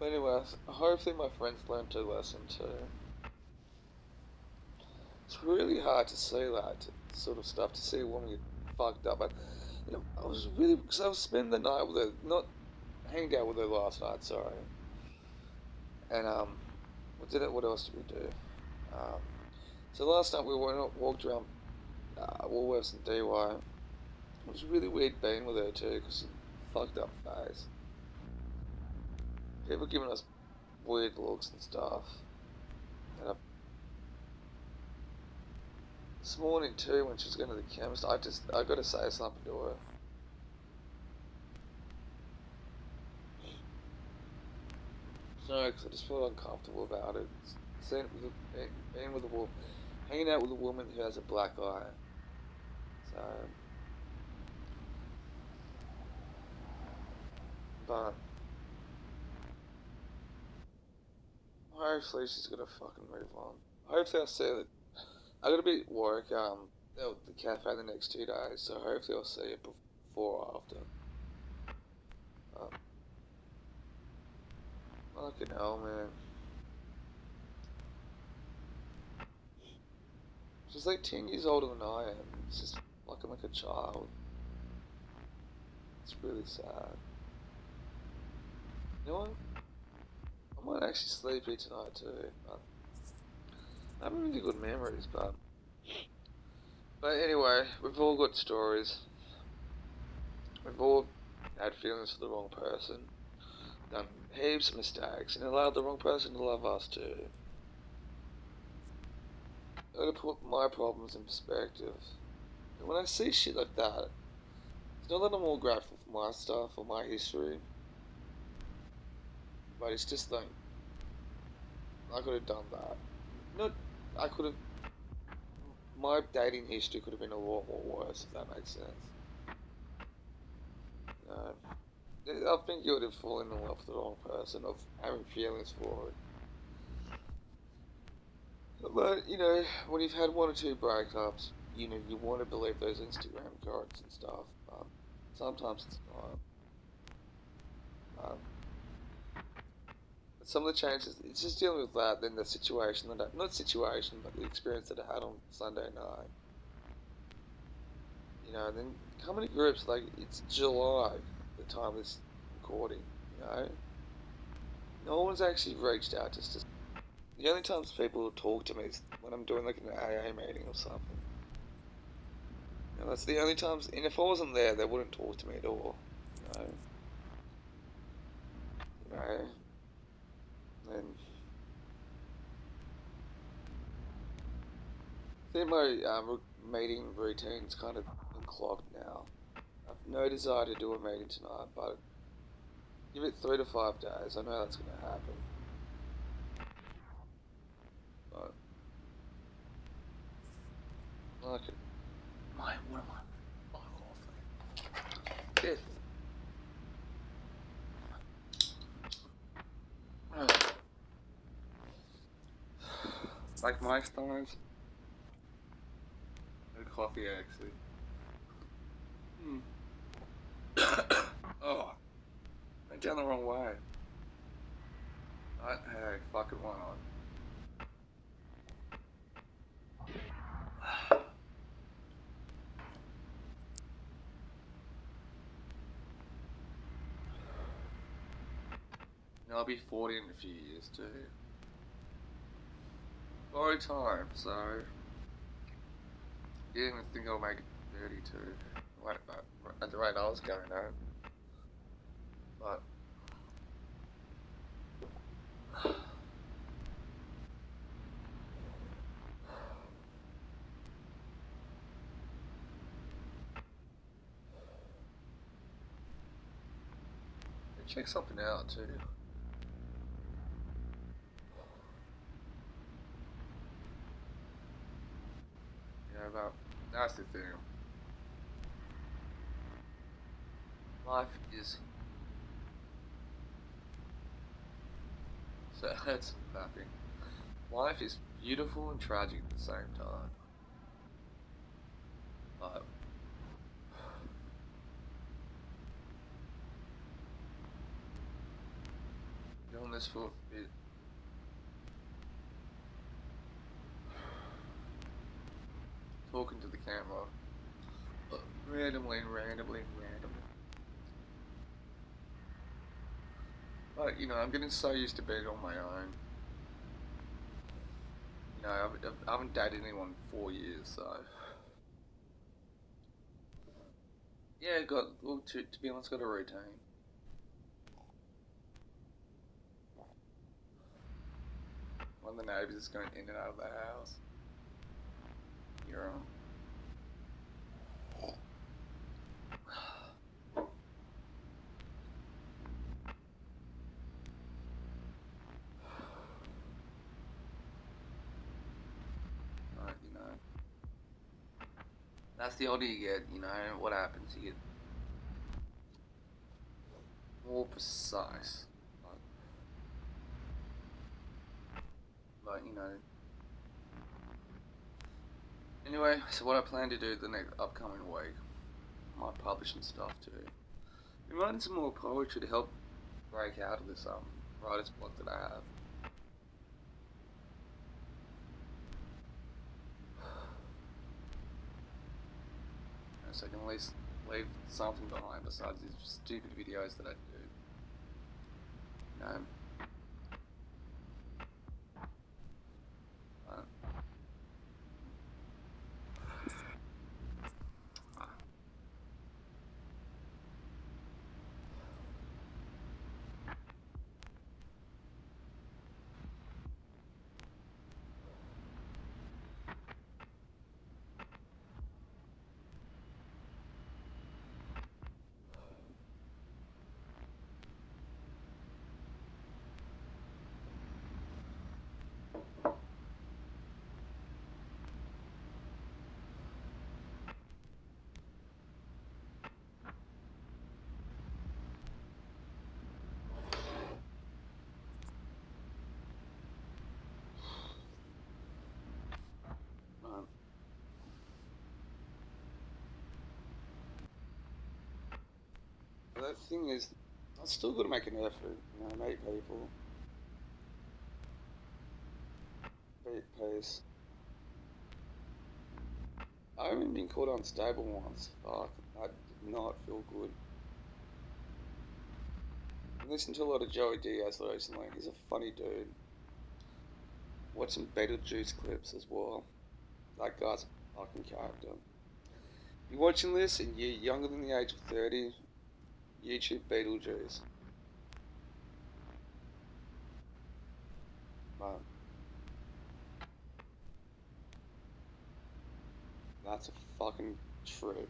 anyway, hopefully my friends learned their lesson too. It's really hard to see that sort of stuff, to see a woman get fucked up. But you know, because I was spending the night with her, not hanging out with her last night, sorry. And what else did we do? So last night we walked around Woolworths and DY. It was really weird being with her too, because fucked up face. People giving us weird looks and stuff. And this morning too, when she was going to the chemist, I got to say something to her. No, because I just felt uncomfortable about it. Being with a woman, hanging out with a woman who has a black eye. So, but hopefully she's gonna fucking move on. Hopefully I'll see that. I gotta be at work, at the cafe the next 2 days, so hopefully I'll see it before or after. Fucking hell, man. She's like 10 years older than I am. It's just fucking like a child. It's really sad. You know what? I might actually sleep here tonight too. I have really good memories, but anyway, we've all got stories. We've all had feelings for the wrong person, done heaps of mistakes, and allowed the wrong person to love us too. I gotta put my problems in perspective. And when I see shit like that, it's not that I'm all grateful for my stuff or my history, but it's just like, I could have done that. My dating history could have been a lot more worse, if that makes sense. I think you would have fallen in love with the wrong person, of having feelings for it. But, you know, when you've had one or two breakups, you know, you want to believe those Instagram cards and stuff, but sometimes it's not. But some of the changes, it's just dealing with that, then the situation, not situation, but the experience that I had on Sunday night. You know, and then coming to groups, like, it's July, the time of this recording, you know? No one's actually reached out just to... The only times people will talk to me is when I'm doing like an AA meeting or something. You know, that's the only times, and if I wasn't there, they wouldn't talk to me at all. You know, and I think my meeting routine's kind of clogged now. I've no desire to do a meeting tonight, but give it 3 to 5 days. I know that's going to happen. But okay. What am I? Fuck off. Fifth. Like my stars. No coffee actually. Oh, went down the wrong way. Hey, fucking why not? And I'll be 40 in a few years too. Borrowed time, so Yeah, I think I'll make it 32. Wait, at the rate I was going at. But check something out too. Yeah, but that's the thing. Life is so that's nothing. Life is beautiful and tragic at the same time. But doing this for a bit. Talking to the camera. Randomly. But, you know, I'm getting so used to being on my own. You know, I haven't dated anyone in 4 years, so... Yeah, to be honest, got a routine. One of the neighbours is going in and out of the house. You're on. Right, you know. That's the older you get, you know, what happens, you get more precise. But you know. Anyway, so what I plan to do the next upcoming week, I might publish some stuff too. I'm writing some more poetry to help break out of this writer's block that I have. So I can at least leave something behind besides these stupid videos that I do. You know. The thing is, I still got to make an effort, you know, meet people, be at peace. I haven't been caught unstable once. Fuck, I did not feel good. I listened to a lot of Joey Diaz recently. He's a funny dude. Watch some Beetlejuice clips as well. That guy's a fucking character. If you're watching this and you're younger than the age of 30, YouTube Beetlejuice. Man. That's a fucking trip.